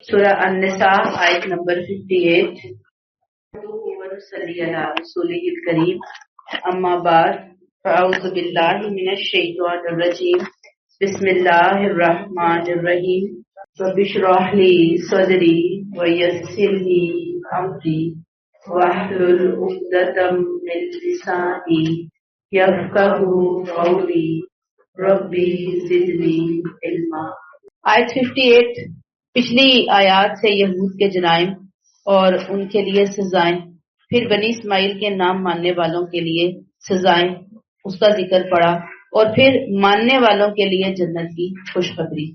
سورہ النساء آیت نمبر 58. ونصلی علی رسولہ الکریم. اما بعد فاعوذ باللہ من الشیطان الرجیم. بسم اللہ الرحمن الرحیم. رب اشرح لی صدری ویسر لی امری واحلل عقدۃ من لسانی یفقہوا قولی. ربی زدنی علما. آیت 58 پچھلی آیات سے یہود کے جرائم اور ان کے لیے سزائیں، پھر بنی اسماعیل کے نام ماننے والوں کے لیے سزائیں، اس کا ذکر پڑا، اور پھر ماننے والوں کے لیے جنت کی خوشخبری.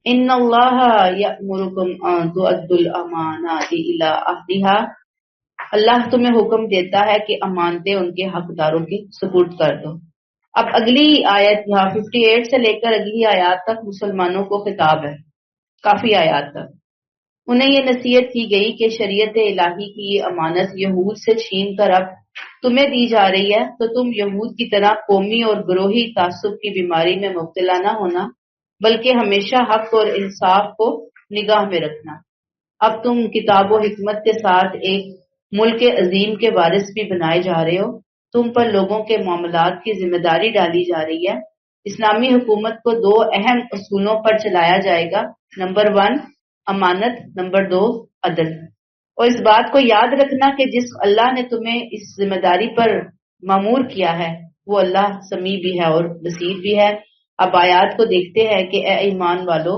ان اللہ یأمرکم ان تؤدوا الامانات الی اہلھا. اللہ تمہیں حکم دیتا ہے کہ امانتیں ان کے حقداروں کے سپرد کر دو. اب اگلی آیت یہاں 58 سے لے کر اگلی آیات تک مسلمانوں کو خطاب ہے، کافی آیات تک. انہیں یہ نصیحت کی گئی کہ شریعت الہی کی یہ امانت یہود سے چھین کر اب تمہیں دی جا رہی ہے، تو تم یہود کی طرح قومی اور گروہی تعصب کی بیماری میں مبتلا نہ ہونا، بلکہ ہمیشہ حق اور انصاف کو نگاہ میں رکھنا. اب تم کتاب و حکمت کے ساتھ ایک ملک عظیم کے وارث بھی بنائے جا رہے ہو. تم پر لوگوں کے معاملات کی ذمہ داری ڈالی جا رہی ہے. اسلامی حکومت کو دو اہم اصولوں پر چلایا جائے گا. نمبر 1 امانت، نمبر 2 عدل. اور اس بات کو یاد رکھنا کہ جس اللہ نے تمہیں اس ذمہ داری پر مامور کیا ہے وہ اللہ سمیع بھی ہے اور بصیر بھی ہے. اب آیات کو دیکھتے ہیں کہ اے ایمان والو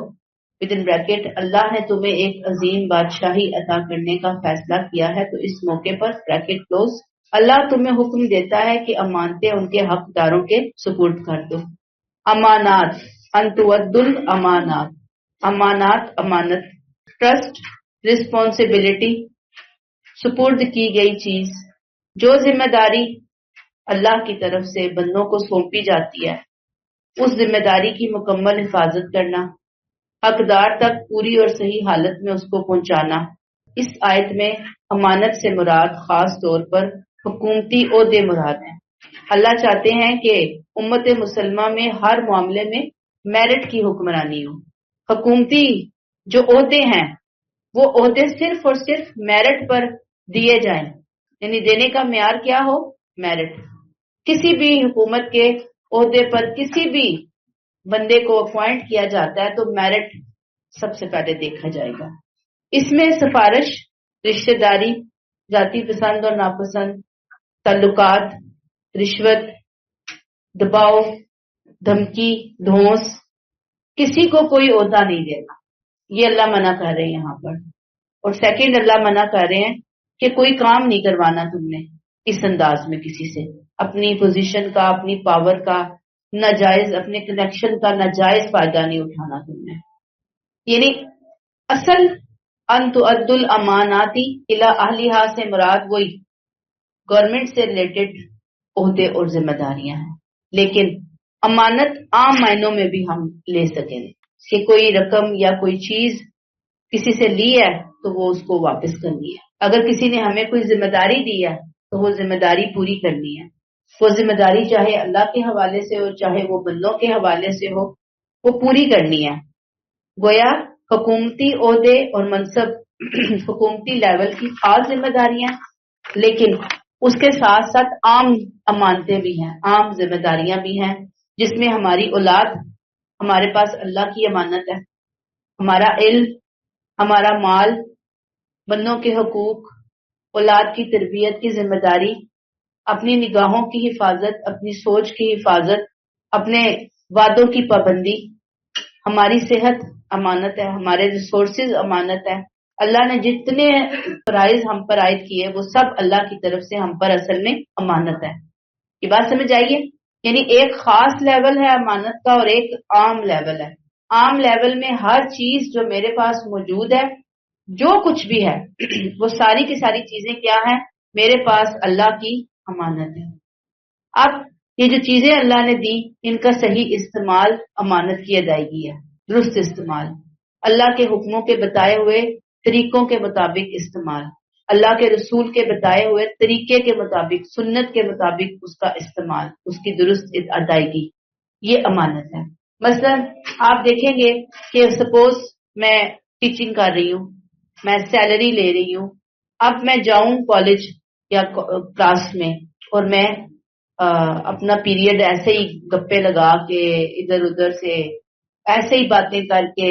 within bracket اللہ نے تمہیں ایک عظیم بادشاہی عطا کرنے کا فیصلہ کیا ہے، تو اس موقع پر bracket close اللہ تمہیں حکم دیتا ہے کہ امانتیں ان کے حقداروں کے سپرد کر دو. امانات، ان تؤدوا الامانات، امانات امانت، ٹرسٹ، رسپانسبلٹی، سپرد کی گئی چیز، جو ذمہ داری اللہ کی طرف سے بندوں کو سونپی جاتی ہے اس ذمہ داری کی مکمل حفاظت کرنا، حقدار تک پوری اور صحیح حالت میں اس کو پہنچانا. اس آیت میں امانت سے مراد خاص طور پر حکومتی عہدے مراد ہیں. اللہ چاہتے ہیں کہ امت مسلمہ میں ہر معاملے میں میرٹ کی حکمرانی ہو. حکومتی جو عہدے ہیں وہ عہدے صرف اور صرف میرٹ پر دیے جائیں، یعنی دینے کا معیار کیا ہو؟ میرٹ. کسی بھی حکومت کے عہدے پر کسی بھی بندے کو اپوائنٹ کیا جاتا ہے تو میرٹ سب سے پہلے دیکھا جائے گا. اس میں سفارش، رشتہ داری، ذاتی پسند اور ناپسند، تعلقات، رشوت، دباؤ، دھمکی، دھونس، کسی کو کوئی عہدہ نہیں دینا، یہ اللہ منع کر رہے ہیں یہاں پر. اور سیکنڈ اللہ منع کر رہے ہیں کہ کوئی کام نہیں کروانا تم نے اس انداز میں کسی سے، اپنی پوزیشن کا، اپنی پاور کا ناجائز، اپنے کنیکشن کا ناجائز فائدہ نہیں اٹھانا تم نے. یعنی اصل ان تؤدوا الامانات الی اہلھا سے مراد وہی گورنمنٹ سے ریلیٹڈ عہدے اور ذمہ داریاں ہیں، لیکن امانت عام معنوں میں بھی ہم لے سکیں کہ کوئی رقم یا کوئی چیز کسی سے لی ہے تو وہ اس کو واپس کرنی ہے. اگر کسی نے ہمیں کوئی ذمہ داری دی ہے تو وہ ذمہ داری پوری کرنی ہے. وہ ذمہ داری چاہے اللہ کے حوالے سے ہو چاہے وہ بندوں کے حوالے سے ہو، وہ پوری کرنی ہے. گویا حکومتی عہدے اور منصب حکومتی لیول کی خاص ذمہ داریاں، لیکن اس کے ساتھ ساتھ عام امانتیں بھی ہیں، عام ذمہ داریاں بھی ہیں، جس میں ہماری اولاد ہمارے پاس اللہ کی امانت ہے، ہمارا علم، ہمارا مال، بندوں کے حقوق، اولاد کی تربیت کی ذمہ داری، اپنی نگاہوں کی حفاظت، اپنی سوچ کی حفاظت، اپنے وعدوں کی پابندی، ہماری صحت امانت ہے، ہمارے ریسورسز امانت ہے. اللہ نے جتنے فرائض ہم پر عائد کیے وہ سب اللہ کی طرف سے ہم پر اصل میں امانت ہے. یہ بات سمجھ آئیے؟ یعنی ایک خاص لیول ہے امانت کا اور ایک عام لیول ہے. عام لیول میں ہر چیز جو میرے پاس موجود ہے، جو کچھ بھی ہے وہ ساری کی ساری چیزیں کیا ہیں؟ میرے پاس اللہ کی امانت ہے. اب یہ جو چیزیں اللہ نے دی ان کا صحیح استعمال امانت کی ادائیگی ہے، درست استعمال، اللہ کے حکموں کے بتائے ہوئے طریقوں کے مطابق استعمال، اللہ کے رسول کے بتائے ہوئے طریقے کے مطابق، سنت کے مطابق اس کا استعمال، اس کی درست ادائیگی، یہ امانت ہے. مثلا آپ دیکھیں گے کہ سپوز میں ٹیچنگ کر رہی ہوں, میں سیلری لے رہی ہوں. اب میں جاؤں کالج یا کلاس میں اور میں اپنا پیریڈ ایسے ہی گپے لگا کے ادھر ادھر سے ایسے ہی باتیں کر کے,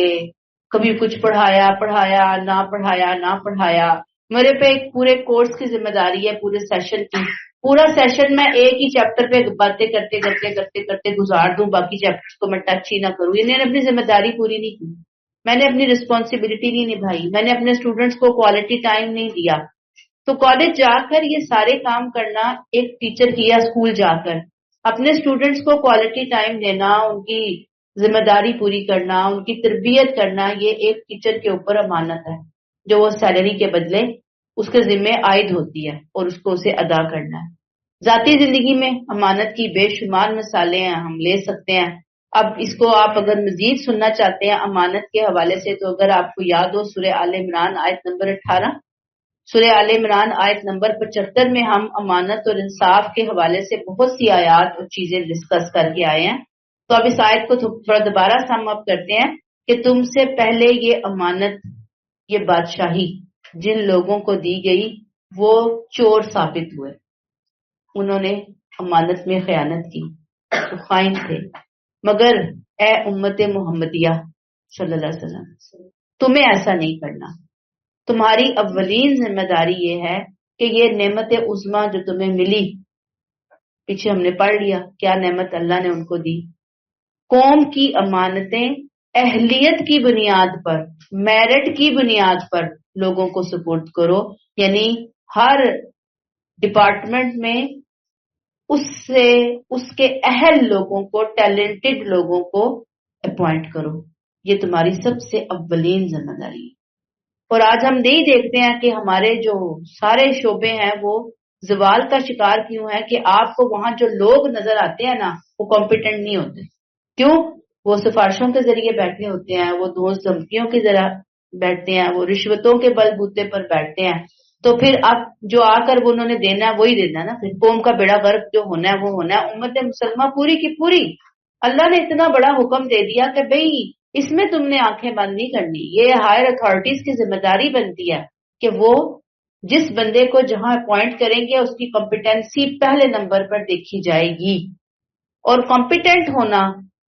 کبھی کچھ پڑھایا پڑھایا نہ پڑھایا نہ پڑھایا. میرے پہ ایک پورے کورس کی ذمہ داری ہے, پورے سیشن کی. پورا سیشن میں ایک ہی چیپٹر پہ باتیں کرتے کرتے کرتے کرتے گزار دوں, باقی چیپٹر کو میں ٹچ ہی نہ کروں. انہوں نے اپنی ذمہ داری پوری نہیں کی, میں نے اپنی رسپانسبلٹی نہیں نبھائی, میں نے اپنے اسٹوڈنٹس کو کوالٹی ٹائم نہیں دیا. تو کالج جا کر یہ سارے کام کرنا ایک ٹیچر کیا, اسکول جا کر اپنے اسٹوڈنٹس کو کوالٹی ٹائم دینا, ان کی ذمہ داری پوری کرنا, ان کی تربیت کرنا, یہ ایک ٹیچر کے اوپر امانت ہے جو وہ سیلری کے بدلے اس کے ذمے عائد ہوتی ہے اور اس کو اسے ادا کرنا ہے. ذاتی زندگی میں امانت کی بے شمار مثالیں ہیں, ہم لے سکتے ہیں. اب اس کو آپ اگر مزید سننا چاہتے ہیں امانت کے حوالے سے, تو اگر آپ کو یاد ہو سورہ آل عمران آیت نمبر 18, سورہ آل عمران آیت نمبر 75 میں ہم امانت اور انصاف کے حوالے سے بہت سی آیات اور چیزیں ڈسکس کر کے آئے ہیں. تو اب اس آیت کو تھوڑا دوبارہ سم اپ کرتے ہیں کہ تم سے پہلے یہ امانت, یہ بادشاہی جن لوگوں کو دی گئی وہ چور ثابت ہوئے, انہوں نے امانت میں خیانت کی, وہ خائن تھے. مگر اے امت محمدیہ صلی اللہ علیہ وسلم, تمہیں ایسا نہیں کرنا. تمہاری اولین ذمہ داری یہ ہے کہ یہ نعمت عظمیٰ جو تمہیں ملی, پیچھے ہم نے پڑھ لیا کیا نعمت اللہ نے ان کو دی. قوم کی امانتیں اہلیت کی بنیاد پر, میرٹ کی بنیاد پر لوگوں کو سپورٹ کرو, یعنی ہر ڈپارٹمنٹ میں اس کے اہل لوگوں کو, ٹیلنٹڈ لوگوں کو اپوائنٹ کرو. یہ تمہاری سب سے اولین ذمہ داری ہے. اور آج ہم نہیں دیکھتے ہیں کہ ہمارے جو سارے شعبے ہیں وہ زوال کا شکار کیوں ہے, کہ آپ کو وہاں جو لوگ نظر آتے ہیں نا وہ کمپیٹنٹ نہیں ہوتے. کیوں؟ وہ سفارشوں کے ذریعے بیٹھے ہوتے ہیں, وہ دوست دھمکیوں کی ذرا بیٹھتے ہیں, وہ رشوتوں کے بل بوتے پر بیٹھتے ہیں. تو پھر اب جو آ کر وہ انہوں نے دینا ہے وہی دینا ہے نا. پھر قوم کا بیڑا غرق جو ہونا ہے وہ ہونا ہے. امت مسلمہ پوری کی پوری اللہ نے اتنا بڑا حکم دے دیا کہ بھئی اس میں تم نے آنکھیں بند نہیں کرنی. یہ ہائر اتھارٹیز کی ذمہ داری بنتی ہے کہ وہ جس بندے کو جہاں اپوائنٹ کریں گے اس کی کمپیٹنسی پہلے نمبر پر دیکھی جائے گی. اور کمپیٹنٹ ہونا,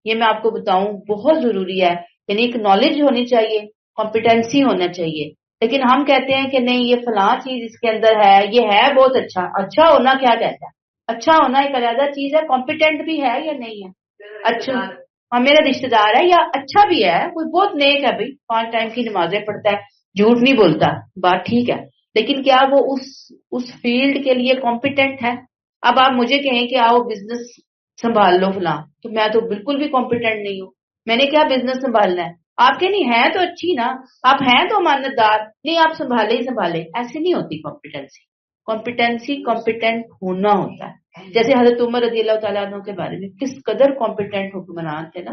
یہ میں آپ کو بتاؤں بہت ضروری ہے. یعنی ایک نالج ہونی چاہیے, کمپیٹنسی ہونا چاہیے. لیکن ہم کہتے ہیں کہ نہیں یہ فلاں چیز اس کے اندر ہے, یہ ہے بہت اچھا. اچھا ہونا کیا کہتا ہے؟ اچھا ہونا ایک علیحدہ چیز ہے. کمپیٹنٹ بھی ہے یا نہیں ہے؟ اچھا, ہاں میرا رشتہ دار ہے یا اچھا بھی ہے, کوئی بہت نیک ہے بھائی, 5 ٹائم کی نمازیں پڑھتا ہے, جھوٹ نہیں بولتا, بات ٹھیک ہے. لیکن کیا وہ اس فیلڈ کے لیے کمپیٹنٹ ہے؟ اب آپ مجھے کہیں کہ آؤ بزنس سنبھال لو فلاں, تو میں تو بالکل بھی کمپیٹنٹ نہیں ہوں. میں نے کیا بزنس سنبھالنا ہے؟ آپ کے نہیں ہے تو اچھی نا, آپ ہیں تو امانت دار, نہیں آپ سنبھالے ہی سنبھالے. ایسے نہیں ہوتی کمپیٹنسی. کمپیٹنسی کمپیٹنٹ ہونا ہوتا ہے. جیسے حضرت عمر رضی اللہ تعالیٰ عنہ کے بارے میں کس قدر کمپیٹنٹ حکمران تھے نا.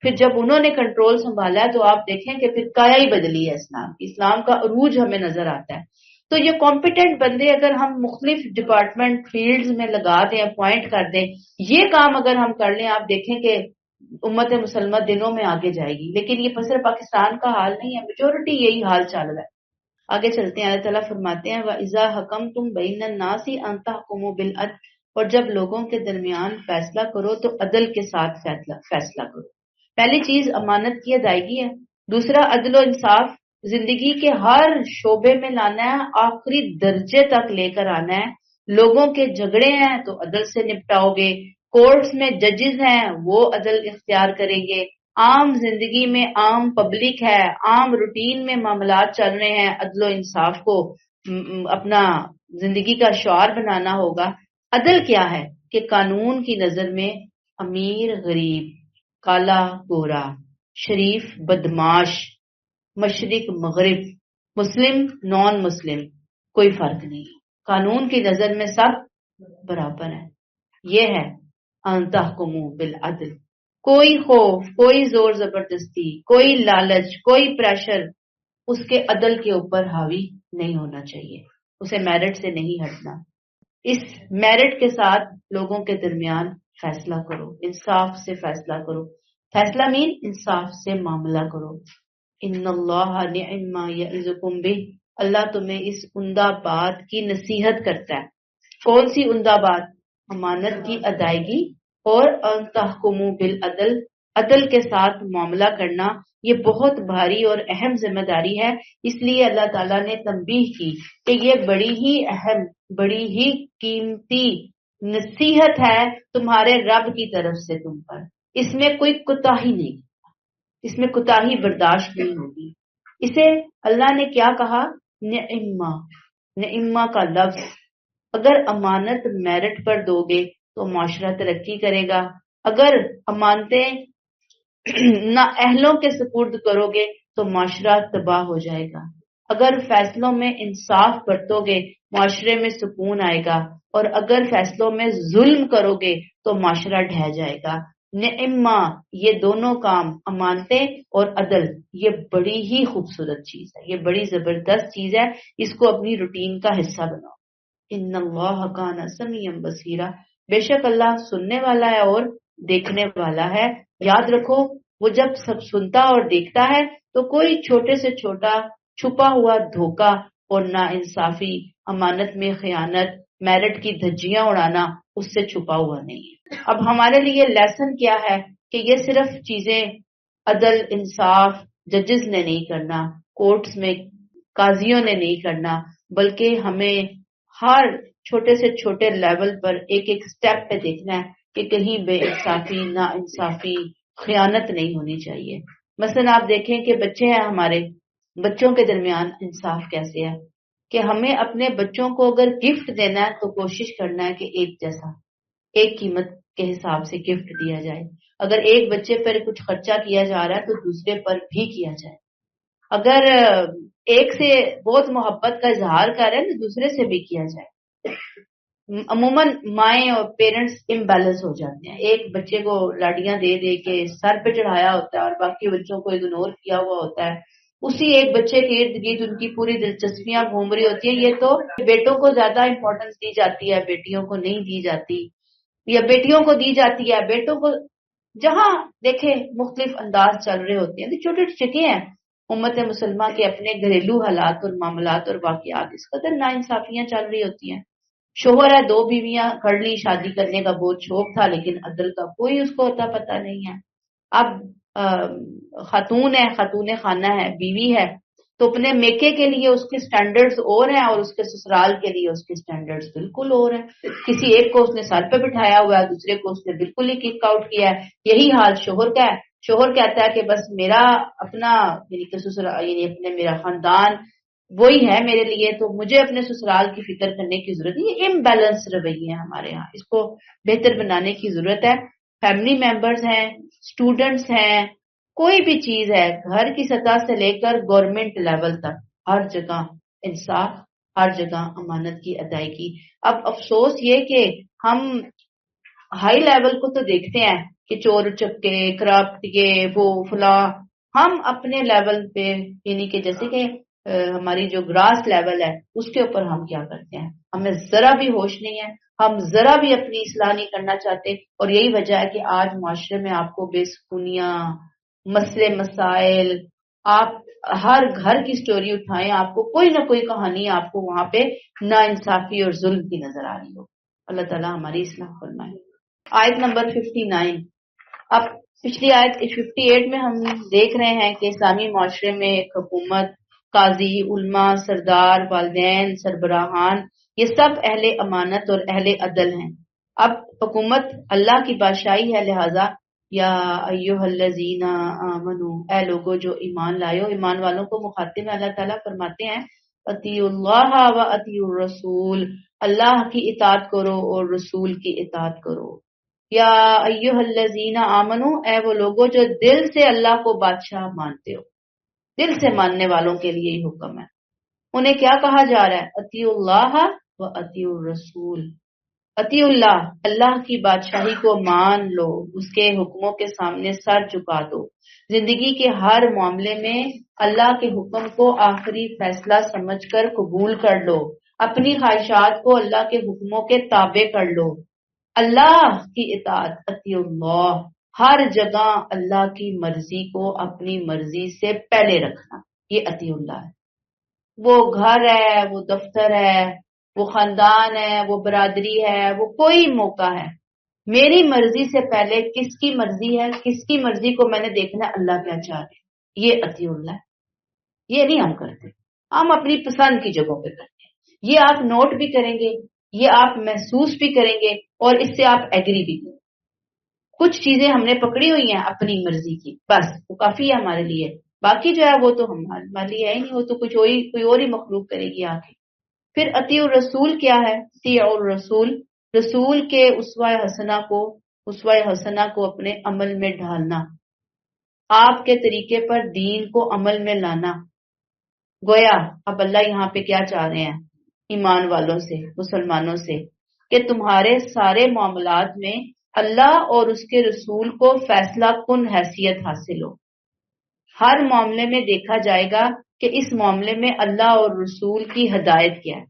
پھر جب انہوں نے کنٹرول سنبھالا تو آپ دیکھیں کہ پھر کایا ہی بدلی ہے اسلام کی, اسلام کا عروج ہمیں نظر آتا ہے. تو یہ کمپیٹنٹ بندے اگر ہم مختلف ڈپارٹمنٹ فیلڈز میں لگا دیں, اپوائنٹ کر دیں, یہ کام اگر ہم کر لیں, آپ دیکھیں کہ امت مسلمہ دنوں میں آگے جائے گی. لیکن یہ صرف پاکستان کا حال نہیں ہے, میجورٹی یہی حال چل رہا ہے. آگے چلتے ہیں, اللہ تعالیٰ فرماتے ہیں وَإِذَا حَكَمْتُمْ بَيْنَ النَّاسِ أَن تَحْكُمُوا بِالْعَدْلِ, اور جب لوگوں کے درمیان فیصلہ کرو تو عدل کے ساتھ فیصلہ کرو. پہلی چیز امانت کی ادائیگی ہے. دوسرا عدل و انصاف زندگی کے ہر شعبے میں لانا ہے, آخری درجے تک لے کر آنا ہے. لوگوں کے جھگڑے ہیں تو عدل سے نپٹاؤ گے, کورٹس میں ججز ہیں وہ عدل اختیار کریں گے, عام زندگی میں عام پبلک ہے, عام روٹین میں معاملات چل رہے ہیں, عدل و انصاف کو اپنا زندگی کا شعار بنانا ہوگا. عدل کیا ہے کہ قانون کی نظر میں امیر غریب, کالا گورا, شریف بدماش, مشرق مغرب, مسلم نان مسلم, کوئی فرق نہیں. قانون کی نظر میں سب برابر ہیں. یہ ہے ان تحکموا بالعدل. کوئی خوف, کوئی زور زبردستی, کوئی لالچ, کوئی پریشر اس کے عدل کے اوپر حاوی نہیں ہونا چاہیے. اسے میرٹ سے نہیں ہٹنا. اس میرٹ کے ساتھ لوگوں کے درمیان فیصلہ کرو, انصاف سے فیصلہ کرو. فیصلہ مین انصاف سے معاملہ کرو. ان اللہ نعم ما یعظکم بہ، اللہ تمہیں اس عمدہ بات کی نصیحت کرتا ہے۔ کون سی عمدہ بات؟ امانت کی ادائیگی اور ان تحکموا بالعدل، عدل کے ساتھ معاملہ کرنا۔ یہ بہت بھاری اور اہم ذمہ داری ہے، اس لیے اللہ تعالیٰ نے تنبیہ کی کہ یہ بڑی ہی اہم، بڑی ہی قیمتی نصیحت ہے تمہارے رب کی طرف سے تم پر۔ اس میں کوئی کوتاہی نہیں، اس میں کوتاہی برداشت نہیں ہوگی۔ اسے اللہ نے کیا کہا؟ نعمہ، نعمہ کا لفظ۔ اگر امانت میرٹ پر دو گے تو معاشرہ ترقی کرے گا، اگر امانتیں نہ اہلوں کے سپرد کرو گے تو معاشرہ تباہ ہو جائے گا، اگر فیصلوں میں انصاف برتو گے معاشرے میں سکون آئے گا، اور اگر فیصلوں میں ظلم کرو گے تو معاشرہ ڈھہ جائے گا۔ نعمہ، یہ دونوں کام، امانتیں اور عدل، یہ بڑی ہی خوبصورت چیز ہے، یہ بڑی زبردست چیز ہے، اس کو اپنی روٹین کا حصہ بناؤ۔ ان اللہ کان سمیعا بصیرا، بے شک اللہ سننے والا ہے اور دیکھنے والا ہے۔ یاد رکھو، وہ جب سب سنتا اور دیکھتا ہے تو کوئی چھوٹے سے چھوٹا چھپا ہوا دھوکہ اور نا انصافی، امانت میں خیانت، میرٹ کی دھجیاں اڑانا اس سے چھپا ہوا نہیں ہے۔ اب ہمارے لیے لیسن کیا ہے کہ یہ صرف چیزیں عدل انصاف ججز نے نہیں کرنا، کورٹس میں قاضیوں نے نہیں کرنا، بلکہ ہمیں ہر چھوٹے سے چھوٹے لیول پر ایک ایک سٹیپ پہ دیکھنا ہے کہ کہیں بے انصافی، نا انصافی، خیانت نہیں ہونی چاہیے۔ مثلا آپ دیکھیں کہ بچے ہیں ہمارے، بچوں کے درمیان انصاف کیسے ہے کہ ہمیں اپنے بچوں کو اگر گفٹ دینا ہے تو کوشش کرنا ہے کہ ایک جیسا، ایک قیمت کے حساب سے گفٹ دیا جائے۔ اگر ایک بچے پر کچھ خرچہ کیا جا رہا ہے تو دوسرے پر بھی کیا جائے۔ اگر ایک سے بہت محبت کا اظہار کر رہے ہیں تو دوسرے سے بھی کیا جائے۔ عموماً مائیں اور پیرنٹس امبیلنس ہو جاتے ہیں، ایک بچے کو لاڈیاں دے دے کے سر پہ چڑھایا ہوتا ہے اور باقی بچوں کو اگنور کیا ہوا ہوتا ہے، اسی ایک بچے کے ارد گرد ان کی پوری دلچسپیاں گھوم رہی ہوتی ہیں۔ یہ تو بیٹوں کو زیادہ امپورٹنس دی جاتی ہے، بیٹیوں کو نہیں دی جاتی، یا بیٹیوں کو دی جاتی ہے بیٹوں کو، جہاں دیکھیں مختلف انداز چل رہے ہوتے ہیں۔ چھوٹی چھوٹی چیزیں ہیں، امت مسلمہ کے اپنے گھریلو حالات اور معاملات اور واقعات اس قدر ناانصافیاں چل رہی ہوتی ہیں۔ شوہر ہے، دو بیویاں کر لی، شادی کرنے کا بہت شوق تھا لیکن عدل کا کوئی اس کو ہوتا پتہ نہیں ہے۔ اب خاتون ہے، خاتون خانہ ہے، بیوی ہے، تو اپنے میکے کے لیے اس کے سٹینڈرڈز اور ہیں اور اس کے سسرال کے لیے اس کے سٹینڈرڈز بالکل اور ہیں۔ کسی ایک کو اس نے سر پہ بٹھایا ہوا ہے، دوسرے کو اس نے بالکل ہی کک آؤٹ کیا ہے۔ یہی حال شوہر کا ہے، شوہر کہتا ہے کہ بس میرا اپنا یعنی کہ سسرال یعنی اپنے میرا خاندان وہی ہے میرے لیے، تو مجھے اپنے سسرال کی فکر کرنے کی ضرورت نہیں۔ یہ امبیلنس رویے ہیں ہمارے ہاں، اس کو بہتر بنانے کی ضرورت ہے۔ فیملی ممبرز ہیں، اسٹوڈنٹس ہیں، کوئی بھی چیز ہے، گھر کی سطح سے لے کر گورنمنٹ لیول تک ہر جگہ انصاف، ہر جگہ امانت کی ادائیگی۔ اب افسوس یہ کہ ہم ہائی لیول کو تو دیکھتے ہیں کہ چور چکے کرپٹ یہ وہ فلاں، ہم اپنے لیول پہ یعنی کہ جیسے کہ ہماری جو گراس لیول ہے اس کے اوپر ہم کیا کرتے ہیں، ہمیں ذرا بھی ہوش نہیں ہے، ہم ذرا بھی اپنی اصلاح نہیں کرنا چاہتے، اور یہی وجہ ہے کہ آج معاشرے میں آپ کو بے سکونیاں، مسئلے مسائل، آپ ہر گھر کی سٹوری اٹھائیں آپ کو کوئی نہ کوئی کہانی آپ کو وہاں پہ نا انصافی اور ظلم کی نظر آ رہی ہو۔ اللہ تعالیٰ ہماری اصلاح فرمائے۔ آیت نمبر 59۔ اب پچھلی آیت 58 میں ہم دیکھ رہے ہیں کہ اسلامی معاشرے میں ایک حکومت، قاضی، علماء، سردار، والدین، سربراہان، یہ سب اہل امانت اور اہل عدل ہیں۔ اب حکومت اللہ کی بادشاہی ہے، لہذا یا ایھا الذین آمنو، اے لوگو جو ایمان لائے ہو، ایمان والوں کو مخاطب اللہ تعالیٰ فرماتے ہیں اطیعوا اللہ و اطیعوا الرسول، اللہ کی اطاعت کرو اور رسول کی اطاعت کرو۔ یا ایھا الذین آمنو، اے وہ لوگو جو دل سے اللہ کو بادشاہ مانتے ہو، دل سے ماننے والوں کے لیے یہ حکم ہے۔ انہیں کیا کہا جا رہا ہے؟ اطیعوا اللہ و اطیعوا الرسول، اطیع اللہ، اللہ کی بادشاہی کو مان لو، اس کے حکموں کے سامنے سر جھکا دو، زندگی کے ہر معاملے میں اللہ کے حکم کو آخری فیصلہ سمجھ کر قبول کر لو، اپنی خواہشات کو اللہ کے حکموں کے تابع کر لو۔ اللہ کی اطاعت، اطیع اللہ، ہر جگہ اللہ کی مرضی کو اپنی مرضی سے پہلے رکھنا، یہ اطیع اللہ ہے۔ وہ گھر ہے، وہ دفتر ہے، وہ خاندان ہے، وہ برادری ہے، وہ کوئی موقع ہے، میری مرضی سے پہلے کس کی مرضی ہے، کس کی مرضی کو میں نے دیکھنا ہے، اللہ کیا چاہ رہے ہیں، یہ اطیع اللہ ہے۔ یہ نہیں ہم کرتے، ہم اپنی پسند کی جگہوں پہ کرتے ہیں۔ یہ آپ نوٹ بھی کریں گے، یہ آپ محسوس بھی کریں گے، اور اس سے آپ ایگری بھی کریں گے۔ کچھ چیزیں ہم نے پکڑی ہوئی ہیں اپنی مرضی کی، بس وہ کافی ہے ہمارے لیے، باقی جو ہے وہ تو ہمارے لیے ہے ہی نہیں، وہ تو کوئی اور ہی مخلوق کرے گی آ کے۔ پھر اطیع الرسول کیا ہے؟ اطیع الرسول، رسول کے اسوہ حسنہ کو اپنے عمل میں ڈھالنا، آپ کے طریقے پر دین کو عمل میں لانا۔ گویا اب اللہ یہاں پہ کیا چاہ رہے ہیں ایمان والوں سے، مسلمانوں سے، کہ تمہارے سارے معاملات میں اللہ اور اس کے رسول کو فیصلہ کن حیثیت حاصل ہو۔ ہر معاملے میں دیکھا جائے گا کہ اس معاملے میں اللہ اور رسول کی ہدایت کیا ہے۔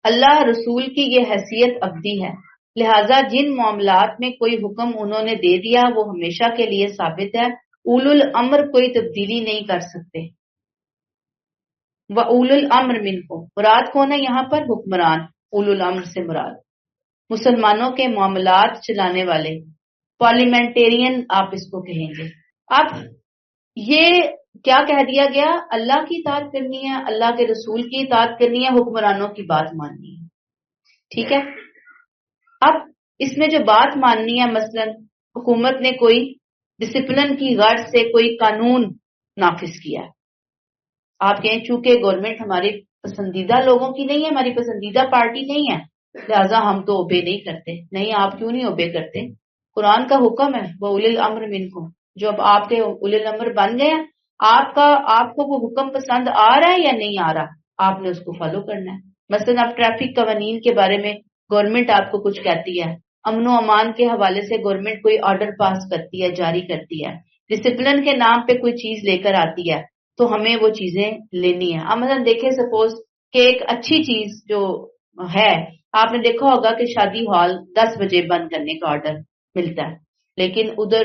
اللہ رسول کی یہ حیثیت ابدی ہے، لہٰذا جن معاملات میں کوئی حکم انہوں نے دے دیا وہ ہمیشہ کے لیے ثابت ہے، اولو الامر کوئی تبدیلی نہیں کر سکتے۔ وَأُولُو الْأَمْرِ مِنْکُم، مراد کون ہے یہاں پر؟ حکمران، اولو الامر سے مراد مسلمانوں کے معاملات چلانے والے، پارلیمنٹیرین آپ اس کو کہیں گے۔ اب یہ کیا کہہ دیا گیا؟ اللہ کی اطاعت کرنی ہے، اللہ کے رسول کی اطاعت کرنی ہے، حکمرانوں کی بات ماننی ہے، ٹھیک ہے۔ اب اس میں جو بات ماننی ہے، مثلا حکومت نے کوئی ڈسپلن کی غرض سے کوئی قانون نافذ کیا ہے، آپ کہیں چونکہ گورنمنٹ ہماری پسندیدہ لوگوں کی نہیں ہے، ہماری پسندیدہ پارٹی نہیں ہے، لہٰذا ہم تو اوبے نہیں کرتے۔ نہیں، آپ کیوں نہیں اوبے کرتے؟ قرآن کا حکم ہے وہ اولی الامر منکم، جو اب آپ کے اولی الامر بن گئے ہیں، آپ کو وہ حکم پسند آ رہا ہے یا نہیں آ رہا، آپ نے اس کو فالو کرنا ہے۔ مثلا اب ٹریفک قوانین کے بارے میں گورنمنٹ آپ کو کچھ کہتی ہے، امن و امان کے حوالے سے گورنمنٹ کوئی آرڈر پاس کرتی ہے، جاری کرتی ہے، ڈسپلن کے نام پہ کوئی چیز لے کر آتی ہے، تو ہمیں وہ چیزیں لینی ہے۔ اب مثلا دیکھیں سپوز کہ ایک اچھی چیز جو ہے، آپ نے دیکھا ہوگا کہ شادی ہال 10 بجے بند کرنے کا آرڈر ملتا ہے، لیکن ادھر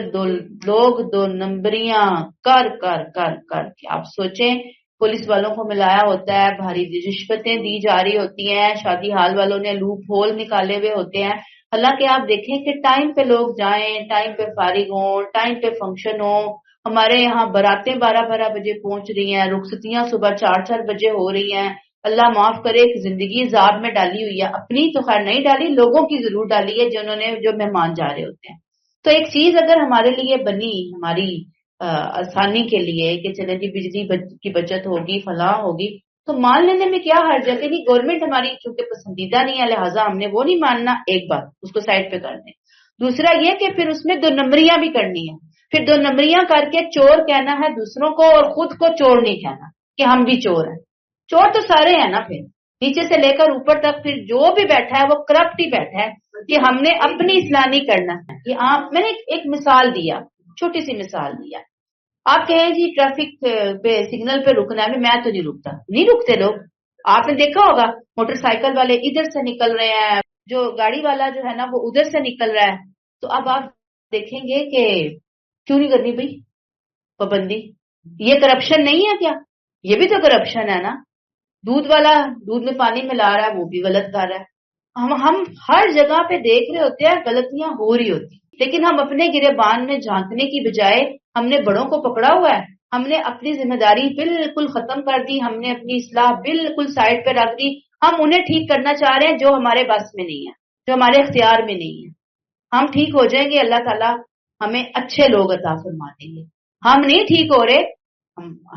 لوگ 2 نمبریاں کر کر کر کر کے، آپ سوچیں پولیس والوں کو ملایا ہوتا ہے، بھاری رشوتیں دی جا رہی ہوتی ہیں، شادی ہال والوں نے لوپ ہول نکالے ہوئے ہوتے ہیں، حالانکہ آپ دیکھیں کہ ٹائم پہ لوگ جائیں، ٹائم پہ فارغ ہوں، ٹائم پہ فنکشن ہو۔ ہمارے یہاں براتیں 12 بجے پہنچ رہی ہیں، رخصتیاں صبح 4 بجے ہو رہی ہیں۔ اللہ معاف کرے، ایک زندگی عذاب میں ڈالی ہوئی ہے، اپنی تو خیر نہیں ڈالی، لوگوں کی ضرور ڈالی ہے جو مہمان جا رہے ہوتے ہیں۔ تو ایک چیز اگر ہمارے لیے بنی، ہماری آسانی کے لیے، کہ چلے جی بجلی کی بچت ہوگی، فلاں ہوگی، تو مان لینے میں کیا حرج ہے کہ نہیں گورنمنٹ ہماری چونکہ پسندیدہ نہیں ہے لہٰذا ہم نے وہ نہیں ماننا، ایک بات اس کو سائڈ پہ کر دیں۔ دوسرا یہ کہ پھر اس میں 2 نمبریاں بھی کرنی ہے، پھر 2 نمبریاں کر کے چور کہنا ہے دوسروں کو اور خود کو چور نہیں کہنا کہ ہم بھی چور ہیں۔ چور تو سارے ہیں نا، پھر نیچے سے لے کر اوپر تک پھر جو بھی بیٹھا ہے وہ کرپٹ ہی بیٹھا ہے کہ ہم نے اپنی اصلاح نہیں کرنا ہے۔ یہ میں نے ایک مثال دیا، چھوٹی سی مثال دیا۔ آپ کہیں جی ٹریفک پہ سگنل پہ رکنا ہے، میں تو نہیں رکتا، نہیں رکتے لوگ۔ آپ نے دیکھا ہوگا موٹر سائیکل والے ادھر سے نکل رہے ہیں، جو گاڑی والا جو ہے نا وہ ادھر سے نکل رہا ہے، تو اب آپ دیکھیں گے کہ کیوں نہیں کرنی بھائی پابندی؟ یہ کرپشن نہیں ہے کیا؟ یہ بھی تو کرپشن ہے نا۔ دودھ والا دودھ میں پانی ملا رہا ہے، وہ بھی غلط کر رہا ہے۔ ہم ہر جگہ پہ دیکھ رہے ہوتے ہیں غلطیاں ہو رہی ہوتی، لیکن ہم اپنے گریبان میں جھانکنے کی بجائے ہم نے بڑوں کو پکڑا ہوا ہے، ہم نے اپنی ذمہ داری بالکل ختم کر دی، ہم نے اپنی اصلاح بالکل سائڈ پہ رکھ دی، ہم انہیں ٹھیک کرنا چاہ رہے ہیں جو ہمارے بس میں نہیں ہے، جو ہمارے اختیار میں نہیں ہے۔ ہم ٹھیک ہو جائیں گے، اللہ تعالیٰ ہمیں اچھے لوگ عطا فرما دیں گے۔ ہم نہیں ٹھیک ہو رہے،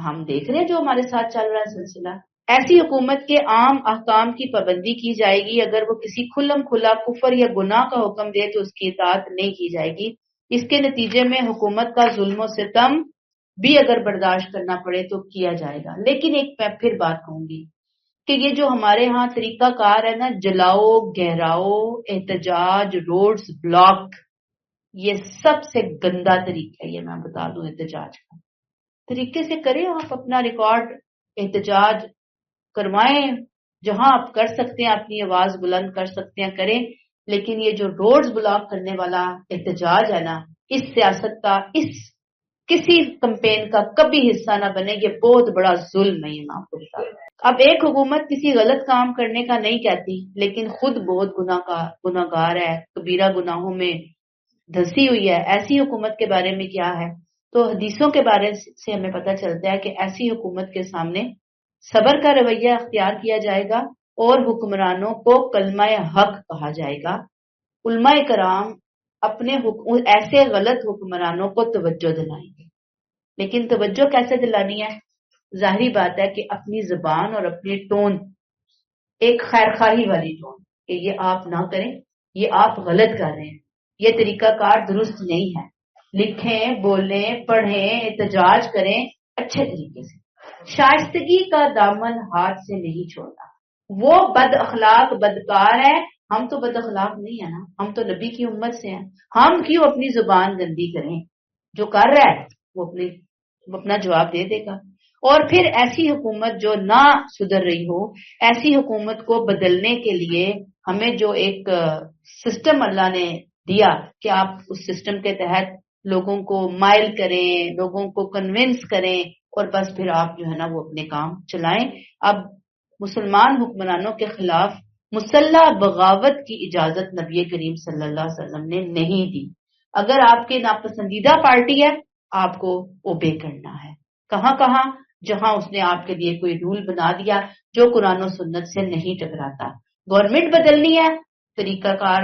ہم دیکھ رہے ہیں جو ہمارے ساتھ چل رہا ہے سلسلہ۔ ایسی حکومت کے عام احکام کی پابندی کی جائے گی، اگر وہ کسی کھلم کھلا کفر یا گناہ کا حکم دے تو اس کی اطاعت نہیں کی جائے گی۔ اس کے نتیجے میں حکومت کا ظلم و ستم بھی اگر برداشت کرنا پڑے تو کیا جائے گا۔ لیکن ایک میں پھر بات کہوں گی کہ یہ جو ہمارے ہاں طریقہ کار ہے نا، جلاؤ، گہراؤ، احتجاج، روڈز بلاک، یہ سب سے گندا طریقہ ہے، یہ میں بتا دوں احتجاج کا۔ طریقے سے کریں آپ اپنا ریکارڈ، احتجاج کروائیں، جہاں آپ کر سکتے ہیں اپنی آواز بلند کر سکتے ہیں کریں، لیکن یہ جو روڈز بلاک کرنے والا احتجاج ہے نا، اس سیاست کا، اس کسی کمپین کا کبھی حصہ نہ بنے. یہ بہت بڑا ظلم ہے. یہ میں آپ کو بتا دوں. اب ایک حکومت کسی غلط کام کرنے کا نہیں کہتی، لیکن خود بہت گناہگار ہے، کبیرہ گناہوں میں دھسی ہوئی ہے. ایسی حکومت کے بارے میں کیا ہے؟ تو حدیثوں کے بارے سے ہمیں پتہ چلتا ہے کہ ایسی حکومت کے سامنے صبر کا رویہ اختیار کیا جائے گا اور حکمرانوں کو کلمہ حق کہا جائے گا. علماء کرام اپنے ایسے غلط حکمرانوں کو توجہ دلائیں گے. لیکن توجہ کیسے دلانی ہے؟ ظاہری بات ہے کہ اپنی زبان اور اپنی ٹون، ایک خیرخواہی والی ٹون، کہ یہ آپ نہ کریں، یہ آپ غلط کر رہے ہیں، یہ طریقہ کار درست نہیں ہے. لکھیں، بولیں، پڑھیں، احتجاج کریں اچھے طریقے سے. شائستگی کا دامن ہاتھ سے نہیں چھوڑنا. وہ بد اخلاق بدکار ہے، ہم تو بد اخلاق نہیں ہے نا، ہم تو نبی کی امت سے ہیں. ہم کیوں اپنی زبان گندی کریں؟ جو کر رہا ہے وہ اپنا جواب دے دے گا. اور پھر ایسی حکومت جو نہ سدھر رہی ہو، ایسی حکومت کو بدلنے کے لیے ہمیں جو ایک سسٹم اللہ نے دیا کہ آپ اس سسٹم کے تحت لوگوں کو مائل کریں، لوگوں کو کنونس کریں، اور بس پھر آپ جو ہے نا وہ اپنے کام چلائیں. اب مسلمان حکمرانوں کے خلاف مسلح بغاوت کی اجازت نبی کریم صلی اللہ علیہ وسلم نے نہیں دی. اگر آپ کے ناپسندیدہ پارٹی ہے، آپ کو اوبے کرنا ہے. کہاں کہاں؟ جہاں اس نے آپ کے لیے کوئی رول بنا دیا جو قرآن و سنت سے نہیں ٹکراتا. گورنمنٹ بدلنی ہے، طریقہ کار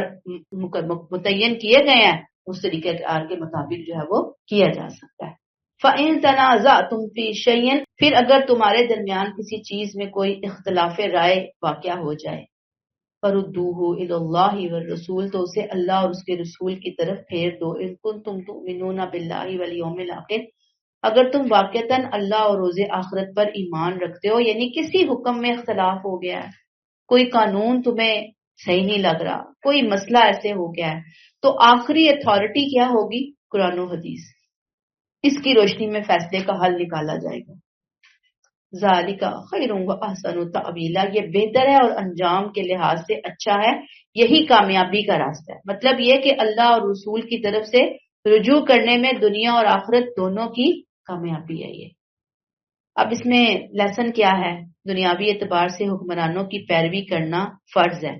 متعین کیے گئے ہیں، اس طریقہ کار کے مطابق جو ہے وہ کیا جا سکتا ہے. فَإِن تَنَازَعْتُمْ فِي شَيْءٍ، پھر اگر تمہارے درمیان کسی چیز میں کوئی اختلاف رائے واقع ہو جائے، فَرُدُّوهُ إِلَى اللَّهِ وَالرَّسُولِ، تو اسے اللہ اور اس کے رسول کی طرف پھیر دو. إِن كُنتُمْ تُؤْمِنُونَ بِاللَّهِ وَالْيَوْمِ الْآخِرِ، اگر تم واقعتاً اللہ اور روز آخرت پر ایمان رکھتے ہو. یعنی کسی حکم میں اختلاف ہو گیا ہے، کوئی قانون تمہیں صحیح نہیں لگ رہا، کوئی مسئلہ ایسے ہو گیا ہے، تو آخری اتھارٹی کیا ہوگی؟ قرآن و حدیث. اس کی روشنی میں فیصلے کا حل نکالا جائے گا. ذالک خیر و احسن تأویلا، یہ بہتر ہے اور انجام کے لحاظ سے اچھا ہے. یہی کامیابی کا راستہ ہے. مطلب یہ کہ اللہ اور رسول کی طرف سے رجوع کرنے میں دنیا اور آخرت دونوں کی کامیابی ہے. یہ اب اس میں لیسن کیا ہے؟ دنیاوی اعتبار سے حکمرانوں کی پیروی کرنا فرض ہے.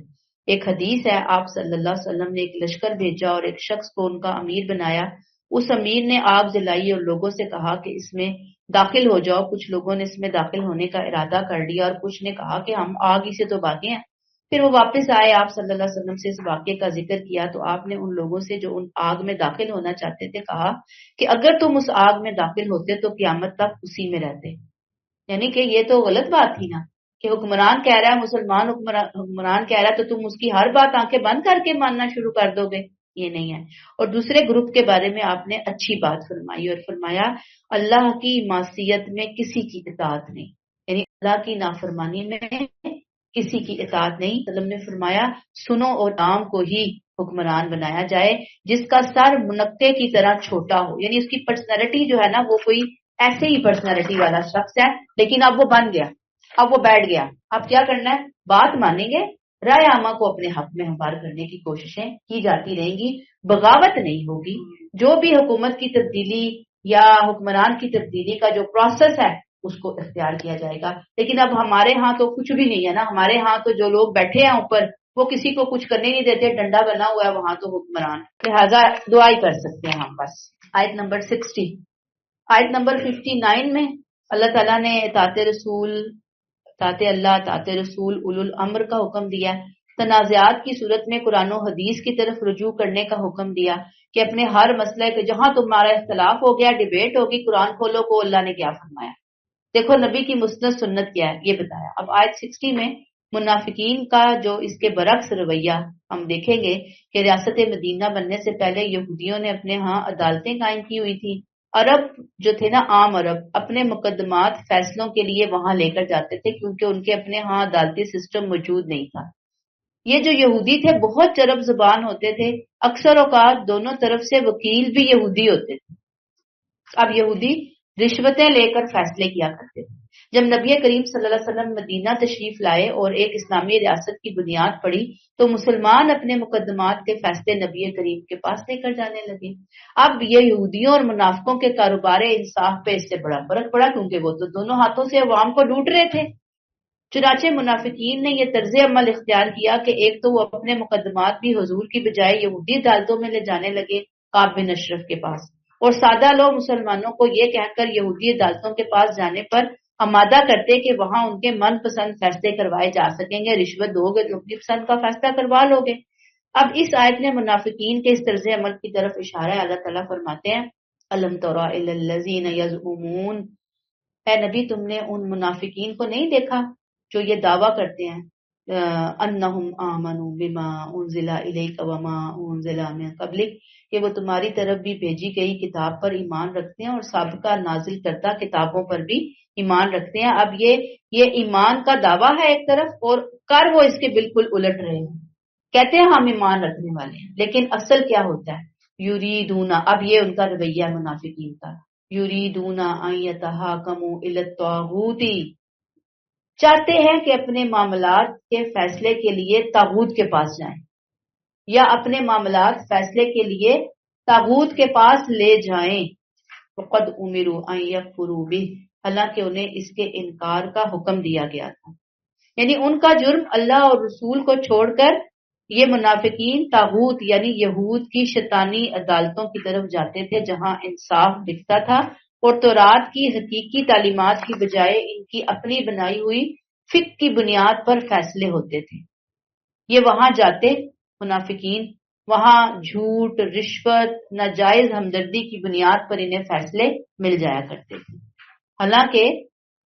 ایک حدیث ہے، آپ صلی اللہ علیہ وسلم نے ایک لشکر بھیجا اور ایک شخص کو ان کا امیر بنایا. اس امیر نے آگ جلائی اور لوگوں سے کہا کہ اس میں داخل ہو جاؤ. کچھ لوگوں نے اس میں داخل ہونے کا ارادہ کر لیا اور کچھ نے کہا کہ ہم آگ ہی سے تو بھاگے ہیں. پھر وہ واپس آئے، آپ صلی اللہ علیہ وسلم سے اس واقعے کا ذکر کیا تو آپ نے ان لوگوں سے جو ان آگ میں داخل ہونا چاہتے تھے کہا کہ اگر تم اس آگ میں داخل ہوتے تو قیامت تک اسی میں رہتے. یعنی کہ یہ تو غلط بات تھی نا کہ حکمران کہہ رہا ہے، مسلمان حکمران کہہ رہا ہے تو تم اس کی ہر بات آنکھیں بند کر کے ماننا شروع کر دو گے. یہ نہیں ہے. اور دوسرے گروپ کے بارے میں آپ نے اچھی بات فرمائی اور فرمایا اللہ کی معصیت میں کسی کی اطاعت نہیں، یعنی اللہ کی نافرمانی میں کسی کی اطاعت نہیں. وسلم نے فرمایا سنو اور عام کو ہی حکمران بنایا جائے جس کا سر منقے کی طرح چھوٹا ہو. یعنی اس کی پرسنالٹی جو ہے نا وہ کوئی ایسے ہی پرسنالٹی والا شخص ہے، لیکن اب وہ بن گیا، اب وہ بیٹھ گیا. اب کیا کرنا ہے؟ بات مانیں گے، رائے عامہ کو اپنے حق میں ہموار کرنے کی کوششیں کی جاتی رہیں گی، بغاوت نہیں ہوگی. جو بھی حکومت کی تبدیلی یا حکمران کی تبدیلی کا جو پروسیس ہے اس کو اختیار کیا جائے گا. لیکن اب ہمارے ہاں تو کچھ بھی نہیں ہے نا. ہمارے ہاں تو جو لوگ بیٹھے ہیں اوپر وہ کسی کو کچھ کرنے نہیں دیتے، ڈنڈا بنا ہوا ہے وہاں تو حکمران، لہٰذا دعا ہی کر سکتے ہیں ہم بس. آیت نمبر 60. آیت نمبر 59 میں اللہ تعالیٰ نے اطاعت رسول، اطاعت اللہ، اطاعت رسول، اولو الامر کا حکم دیا. تنازعات کی صورت میں قرآن و حدیث کی طرف رجوع کرنے کا حکم دیا کہ اپنے ہر مسئلے کے جہاں تمہارا اختلاف ہو گیا، ڈیبیٹ ہوگی، قرآن کھولو کو اللہ نے کیا فرمایا، دیکھو نبی کی مسند سنت کیا ہے یہ بتایا. اب آیت 60 میں منافقین کا جو اس کے برعکس رویہ ہم دیکھیں گے کہ ریاست مدینہ بننے سے پہلے یہودیوں نے اپنے ہاں عدالتیں قائم کی ہوئی تھی. عرب جو تھے نا، عام عرب اپنے مقدمات فیصلوں کے لیے وہاں لے کر جاتے تھے کیونکہ ان کے اپنے ہاں عدالتی سسٹم موجود نہیں تھا. یہ جو یہودی تھے بہت چرب زبان ہوتے تھے، اکثر اوقات دونوں طرف سے وکیل بھی یہودی ہوتے تھے. اب یہودی رشوتیں لے کر فیصلے کیا کرتے تھے. جب نبی کریم صلی اللہ علیہ وسلم مدینہ تشریف لائے اور ایک اسلامی ریاست کی بنیاد پڑی تو مسلمان اپنے مقدمات کے فیصلے نبی کریم کے پاس لے کر جانے لگے۔ اب یہ یہودیوں اور منافقوں کے کاروبار انصاف پہ اس سے بڑا فرق پڑا، کیونکہ وہ تو دونوں ہاتھوں سے عوام کو لوٹ رہے تھے۔ چنانچہ منافقین نے یہ طرز عمل اختیار کیا کہ ایک تو وہ اپنے مقدمات بھی حضور کی بجائے یہودی عدالتوں میں لے جانے لگے، کعب بن اشرف کے پاس، اور سادہ لوگ مسلمانوں کو یہ کہہ کر یہودی عدالتوں کے پاس جانے پر آمادہ کرتے کہ وہاں ان کے من پسند فیصلے کروائے جا سکیں گے، رشوت دو گے تو اپنی پسند کا فیصلہ کروا لو گے۔ اب اس آیت نے منافقین کے اس طرز عمل کی طرف اشارہ ہے۔ اللہ تعالیٰ فرماتے ہیں الم تری الی الذین یزعمون، اے نبی تم نے ان منافقین کو نہیں دیکھا جو یہ دعویٰ کرتے ہیں انہم آمنوا بما انزل الیک وما انزل من قبلک، کہ وہ تمہاری طرف بھی بھیجی گئی کتاب پر ایمان رکھتے ہیں اور سابقہ نازل کردہ کتابوں پر بھی ایمان رکھتے ہیں۔ اب یہ ایمان کا دعویٰ ہے ایک طرف، اور کر وہ اس کے بالکل الٹ رہے ہیں، کہتے ہیں ہم ایمان رکھنے والے ہیں، لیکن اصل کیا ہوتا ہے؟ یریدون، اب یہ ان کا رویہ منافقین کا، یریدون ان یتحاکموا الی الطاغوت، چاہتے ہیں کہ اپنے معاملات کے فیصلے کے لیے طاغوت کے پاس جائیں، یا اپنے معاملات فیصلے کے لیے طاغوت کے پاس لے جائیں۔ فقد امروا ان یکفروا بہ، حالانکہ انہیں اس کے انکار کا حکم دیا گیا تھا۔ یعنی ان کا جرم اللہ اور رسول کو چھوڑ کر یہ منافقین طاغوت یعنی یہود کی شیطانی عدالتوں کی طرف جاتے تھے، جہاں انصاف دکھتا تھا اور تورات کی حقیقی تعلیمات کی بجائے ان کی اپنی بنائی ہوئی فقہ کی بنیاد پر فیصلے ہوتے تھے۔ یہ وہاں جاتے منافقین، وہاں جھوٹ، رشوت، ناجائز ہمدردی کی بنیاد پر انہیں فیصلے مل جایا کرتے تھے۔ حالانکہ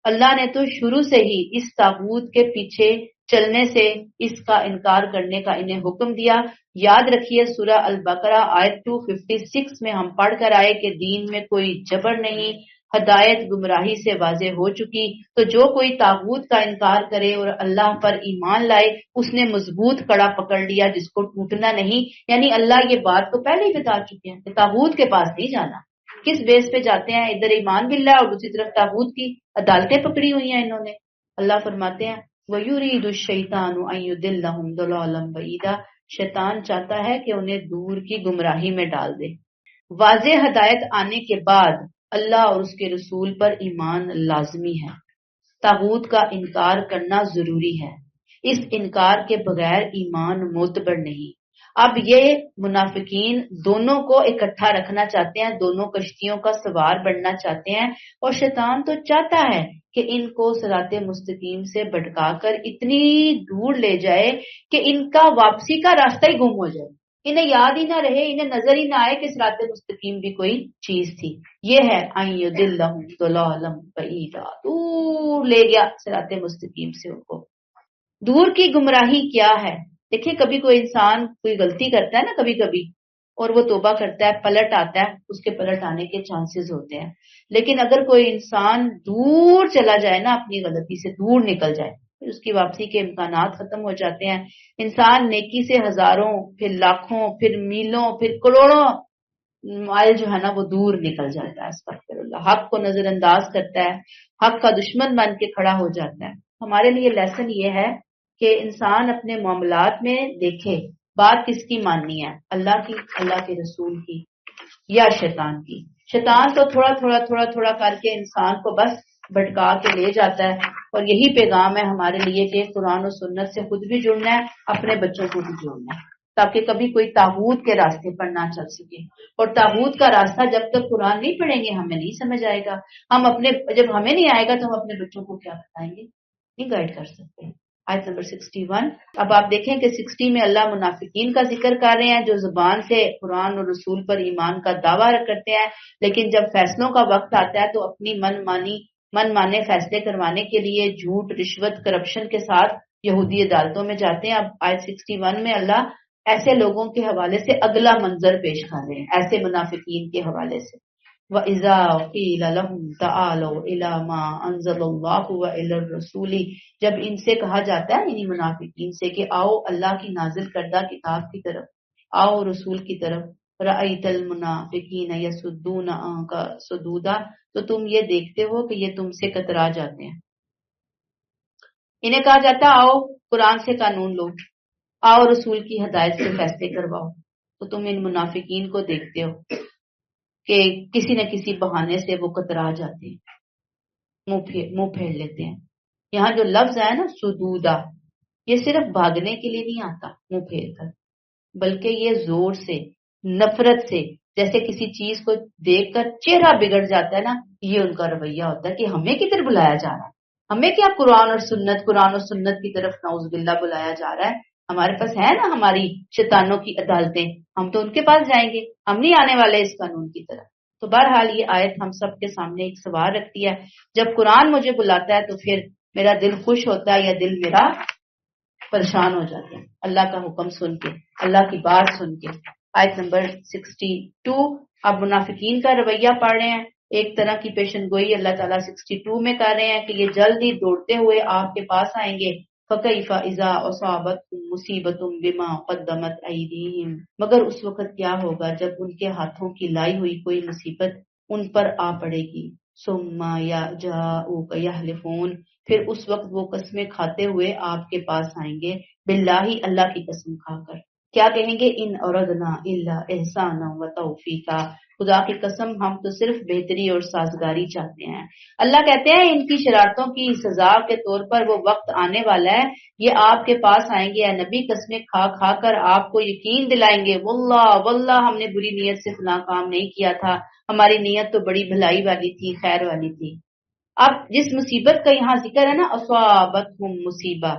اللہ نے تو شروع سے ہی اس طاغوت کے پیچھے چلنے سے، اس کا انکار کرنے کا انہیں حکم دیا۔ یاد رکھیے سورہ البقرہ آیت 256 میں ہم پڑھ کر آئے کہ دین میں کوئی جبر نہیں، ہدایت گمراہی سے واضح ہو چکی، تو جو کوئی طاغوت کا انکار کرے اور اللہ پر ایمان لائے اس نے مضبوط کڑا پکڑ لیا جس کو ٹوٹنا نہیں۔ یعنی اللہ یہ بات تو پہلے ہی بتا چکے ہیں کہ طاغوت کے پاس نہیں جانا۔ کس بیس پہ جاتے ہیں؟ ادھر ایمان باللہ اور دوسری طرف طاغوت کی عدالتیں پکڑی ہوئی ہیں انہوں نے۔ اللہ فرماتے ہیں وَيُرِيدُ الشَّيْطَانُ أَن يُضِلَّهُمْ ضَلَالًا بَعِيدًا، شیطان چاہتا ہے کہ انہیں دور کی گمراہی میں ڈال دے۔ واضح ہدایت آنے کے بعد اللہ اور اس کے رسول پر ایمان لازمی ہے، طاغوت کا انکار کرنا ضروری ہے، اس انکار کے بغیر ایمان معتبر نہیں۔ اب یہ منافقین دونوں کو اکٹھا رکھنا چاہتے ہیں، دونوں کشتیوں کا سوار بننا چاہتے ہیں، اور شیطان تو چاہتا ہے کہ ان کو صراط مستقیم سے بھٹکا کر اتنی دور لے جائے کہ ان کا واپسی کا راستہ ہی گم ہو جائے، انہیں یاد ہی نہ رہے، انہیں نظر ہی نہ آئے کہ صراط مستقیم بھی کوئی چیز تھی۔ یہ ہے ان یضلہم ضلالا بعیدا، دور لے گیا صراط مستقیم سے ان کو۔ دور کی گمراہی کیا ہے؟ دیکھیں کبھی کوئی انسان کوئی غلطی کرتا ہے نا کبھی کبھی، اور وہ توبہ کرتا ہے، پلٹ آتا ہے، اس کے پلٹ آنے کے چانسز ہوتے ہیں۔ لیکن اگر کوئی انسان دور چلا جائے نا، اپنی غلطی سے دور نکل جائے، پھر اس کی واپسی کے امکانات ختم ہو جاتے ہیں۔ انسان نیکی سے ہزاروں، پھر لاکھوں، پھر میلوں، پھر کروڑوں مائل جو ہے نا وہ دور نکل جاتا ہے، استغفر اللہ، حق کو نظر انداز کرتا ہے، حق کا دشمن بن کے کھڑا ہو جاتا ہے۔ ہمارے لیے لیسن یہ ہے کہ انسان اپنے معاملات میں دیکھے بات کس کی ماننی ہے، اللہ کی، اللہ کے رسول کی، یا شیطان کی۔ شیطان تو تھوڑا تھوڑا تھوڑا تھوڑا کر کے انسان کو بس بھٹکا کے لے جاتا ہے، اور یہی پیغام ہے ہمارے لیے کہ قرآن و سنت سے خود بھی جڑنا ہے، اپنے بچوں کو بھی جوڑنا ہے، تاکہ کبھی کوئی طاغوت کے راستے پر نہ چل سکے۔ اور طاغوت کا راستہ جب تک قرآن نہیں پڑھیں گے ہمیں نہیں سمجھ آئے گا، ہم اپنے جب ہمیں نہیں آئے گا تو ہم اپنے بچوں کو کیا بتائیں گے؟ نہیں گائیڈ کر سکتے۔ آیت نمبر 61، اب آپ دیکھیں کہ 60 میں اللہ منافقین کا ذکر کر رہے ہیں جو زبان سے قرآن اور رسول پر ایمان کا دعویٰ کرتے ہیں، لیکن جب فیصلوں کا وقت آتا ہے تو اپنی من مانے فیصلے کروانے کے لیے جھوٹ، رشوت، کرپشن کے ساتھ یہودی عدالتوں میں جاتے ہیں۔ اب آیت 61 میں اللہ ایسے لوگوں کے حوالے سے اگلا منظر پیش کر رہے ہیں، ایسے منافقین کے حوالے سے۔ وَإِذَا قِيلَ لَهُمْ تَعَالَوْا إِلَى مَا أَنزَلَ اللَّهُ وَإِلَى الرَّسُولِ، جب ان سے کہا جاتا ہے یعنی منافقین سے کہ آؤ اللہ کی نازل کردہ کتاب کی طرف، آؤ رسول کی طرف، رَأَيْتَ الْمُنَافِقِينَ يَصُدُّونَ عَنكَ صُدُودًا، تو تم یہ دیکھتے ہو کہ یہ تم سے کترا جاتے ہیں۔ انہیں کہا جاتا ہے آؤ قرآن سے قانون لو، آؤ رسول کی ہدایت سے فیصلے کرواؤ، تو تم ان منافقین کو دیکھتے ہو کہ کسی نہ کسی بہانے سے وہ کترا جاتے ہیں، منہ پھیر لیتے ہیں۔ یہاں جو لفظ ہے نا سدودا، یہ صرف بھاگنے کے لیے نہیں آتا منہ پھیر کر، بلکہ یہ زور سے، نفرت سے، جیسے کسی چیز کو دیکھ کر چہرہ بگڑ جاتا ہے نا، یہ ان کا رویہ ہوتا ہے کہ ہمیں کدھر بلایا جا رہا ہے، ہمیں کیا قرآن اور سنت کی طرف نعوذ باللہ بلایا جا رہا ہے، ہمارے پاس ہے نا ہماری شیطانوں کی عدالتیں، ہم تو ان کے پاس جائیں گے، ہم نہیں آنے والے اس قانون کی طرف۔ تو بہرحال یہ آیت ہم سب کے سامنے ایک سوال رکھتی ہے، جب قرآن مجھے بلاتا ہے تو پھر میرا دل خوش ہوتا ہے یا دل میرا پریشان ہو جاتے ہیں اللہ کا حکم سن کے، اللہ کی بات سن کے۔ آیت نمبر 62 اب منافقین کا رویہ پڑھ رہے ہیں، ایک طرح کی پیشن گوئی اللہ تعالیٰ 62 میں کر رہے ہیں کہ یہ جلد ہی دوڑتے ہوئے آپ کے پاس آئیں گے۔ فَكَيْفَ إِذَا أَصَابَتْهُم مُّصِيبَةٌ بِمَا قَدَّمَتْ أَيْدِيهِمْ، مگر اس وقت کیا ہوگا جب ان کے ہاتھوں کی لائی ہوئی کوئی مصیبت ان پر آ پڑے گی۔ ثُمَّ يَجَاءُوكَ يَحْلِفُونَ، پھر اس وقت وہ قسمیں کھاتے ہوئے آپ کے پاس آئیں گے، باللہ اللہ کی قسم کھا کر کیا کہیں گے، ان اردنا الا احسانا و توفیقا، خدا کی قسم ہم تو صرف بہتری اور سازگاری چاہتے ہیں۔ اللہ کہتے ہیں ان کی شرارتوں کی سزا کے طور پر وہ وقت آنے والا ہے، یہ آپ کے پاس آئیں گے، اے نبی قسمیں کھا کھا کر آپ کو یقین دلائیں گے، واللہ واللہ ہم نے بری نیت سے فلاں کام نہیں کیا تھا، ہماری نیت تو بڑی بھلائی والی تھی، خیر والی تھی۔ اب جس مصیبت کا یہاں ذکر ہے نا اصابتہم مصیبہ،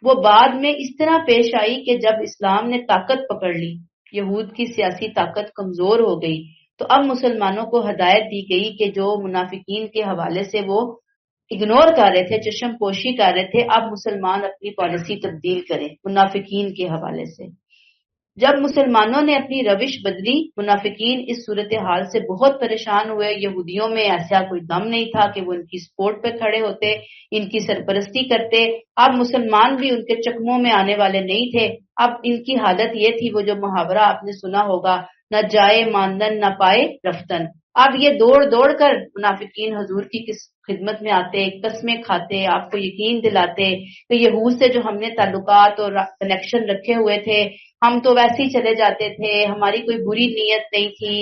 وہ بعد میں اس طرح پیش آئی کہ جب اسلام نے طاقت پکڑ لی، یہود کی سیاسی طاقت کمزور ہو گئی، تو اب مسلمانوں کو ہدایت دی گئی کہ جو منافقین کے حوالے سے وہ اگنور کر رہے تھے، چشم پوشی کر رہے تھے، اب مسلمان اپنی پالیسی تبدیل کریں منافقین کے حوالے سے۔ جب مسلمانوں نے اپنی روش بدلی، منافقین اس صورتحال سے بہت پریشان ہوئے، یہودیوں میں ایسا کوئی دم نہیں تھا کہ وہ ان کی سپورٹ پہ کھڑے ہوتے، ان کی سرپرستی کرتے، اب مسلمان بھی ان کے چکموں میں آنے والے نہیں تھے، اب ان کی حالت یہ تھی، وہ جو محاورہ آپ نے سنا ہوگا، نہ جائے ماندن نہ پائے رفتن، اب یہ دوڑ دوڑ کر منافقین حضور کی خدمت میں آتے، قسمیں کھاتے، آپ کو یقین دلاتے کہ یہود سے جو ہم نے تعلقات اور کنیکشن رکھے ہوئے تھے، ہم تو ویسے ہی چلے جاتے تھے، ہماری کوئی بری نیت نہیں تھی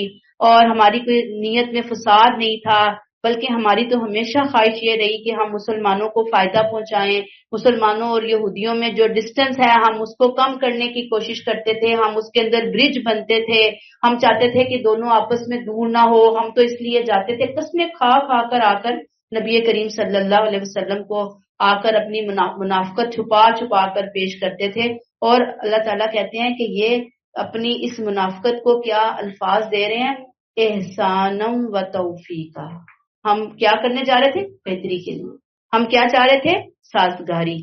اور ہماری کوئی نیت میں فساد نہیں تھا، بلکہ ہماری تو ہمیشہ خواہش یہ رہی کہ ہم مسلمانوں کو فائدہ پہنچائیں، مسلمانوں اور یہودیوں میں جو ڈسٹنس ہے ہم اس کو کم کرنے کی کوشش کرتے تھے، ہم اس کے اندر برج بنتے تھے، ہم چاہتے تھے کہ دونوں آپس میں دور نہ ہو، ہم تو اس لیے جاتے تھے، قسمیں کھا کھا کر آ کر نبی کریم صلی اللہ علیہ وسلم کو آ کر اپنی منافقت چھپا چھپا کر پیش کرتے تھے، اور اللہ تعالیٰ کہتے ہیں کہ یہ اپنی اس منافقت کو کیا الفاظ دے رہے ہیں، احسانم و توفیقا، ہم کیا کرنے جا رہے تھے، بہتری کے لیے، ہم کیا چاہ رہے تھے، سازگاری۔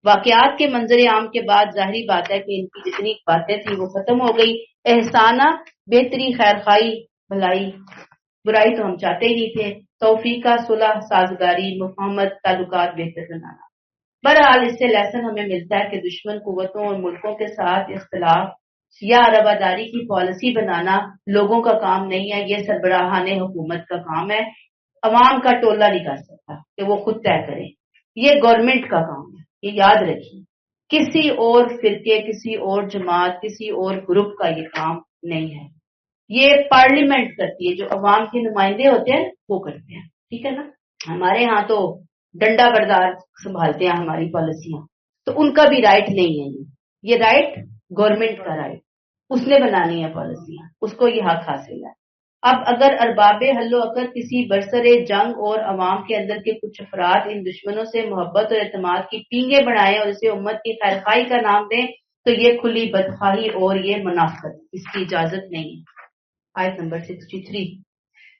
واقعات کے منظر عام کے بعد ظاہری بات ہے کہ ان کی جتنی باتیں تھیں وہ ختم ہو گئی، احسانہ بہتری، خیر خائی، بھلائی، برائی تو ہم چاہتے ہی نہیں تھے، توفیقہ صلح، سازگاری، مفاہمت، تعلقات بہتر بنانا۔ بہرحال اس سے لیسن ہمیں ملتا ہے کہ دشمن قوتوں اور ملکوں کے ساتھ اختلاف یا رواداری کی پالیسی بنانا لوگوں کا کام نہیں ہے، یہ سربراہان حکومت کا کام ہے، عوام کا ٹولہ نہیں کر سکتا کہ وہ خود طے کرے، یہ گورنمنٹ کا کام ہے، یہ یاد رکھیے، کسی اور فرقے، کسی اور جماعت، کسی اور گروپ کا یہ کام نہیں ہے، یہ پارلیمنٹ کرتی ہے، جو عوام کے نمائندے ہوتے ہیں وہ کرتے ہیں، ٹھیک ہے نا۔ ہمارے ہاں تو ڈنڈا بردار سنبھالتے ہیں ہماری پالیسیاں، تو ان کا بھی رائٹ نہیں ہے، یہ رائٹ گورنمنٹ کا رائٹ، اس نے بنانی ہے پالیسیاں، اس کو یہ حق حاصل ہے۔ اب اگر ارباب حل و عقد کسی برسر جنگ اور عوام کے اندر کے کچھ افراد ان دشمنوں سے محبت اور اعتماد کی پینگیں بنائیں اور اسے امت کی خیر خواہی کا نام دیں، تو یہ کھلی بدخواہی اور یہ منافقت، اس کی اجازت نہیں ہے۔ آیت نمبر 63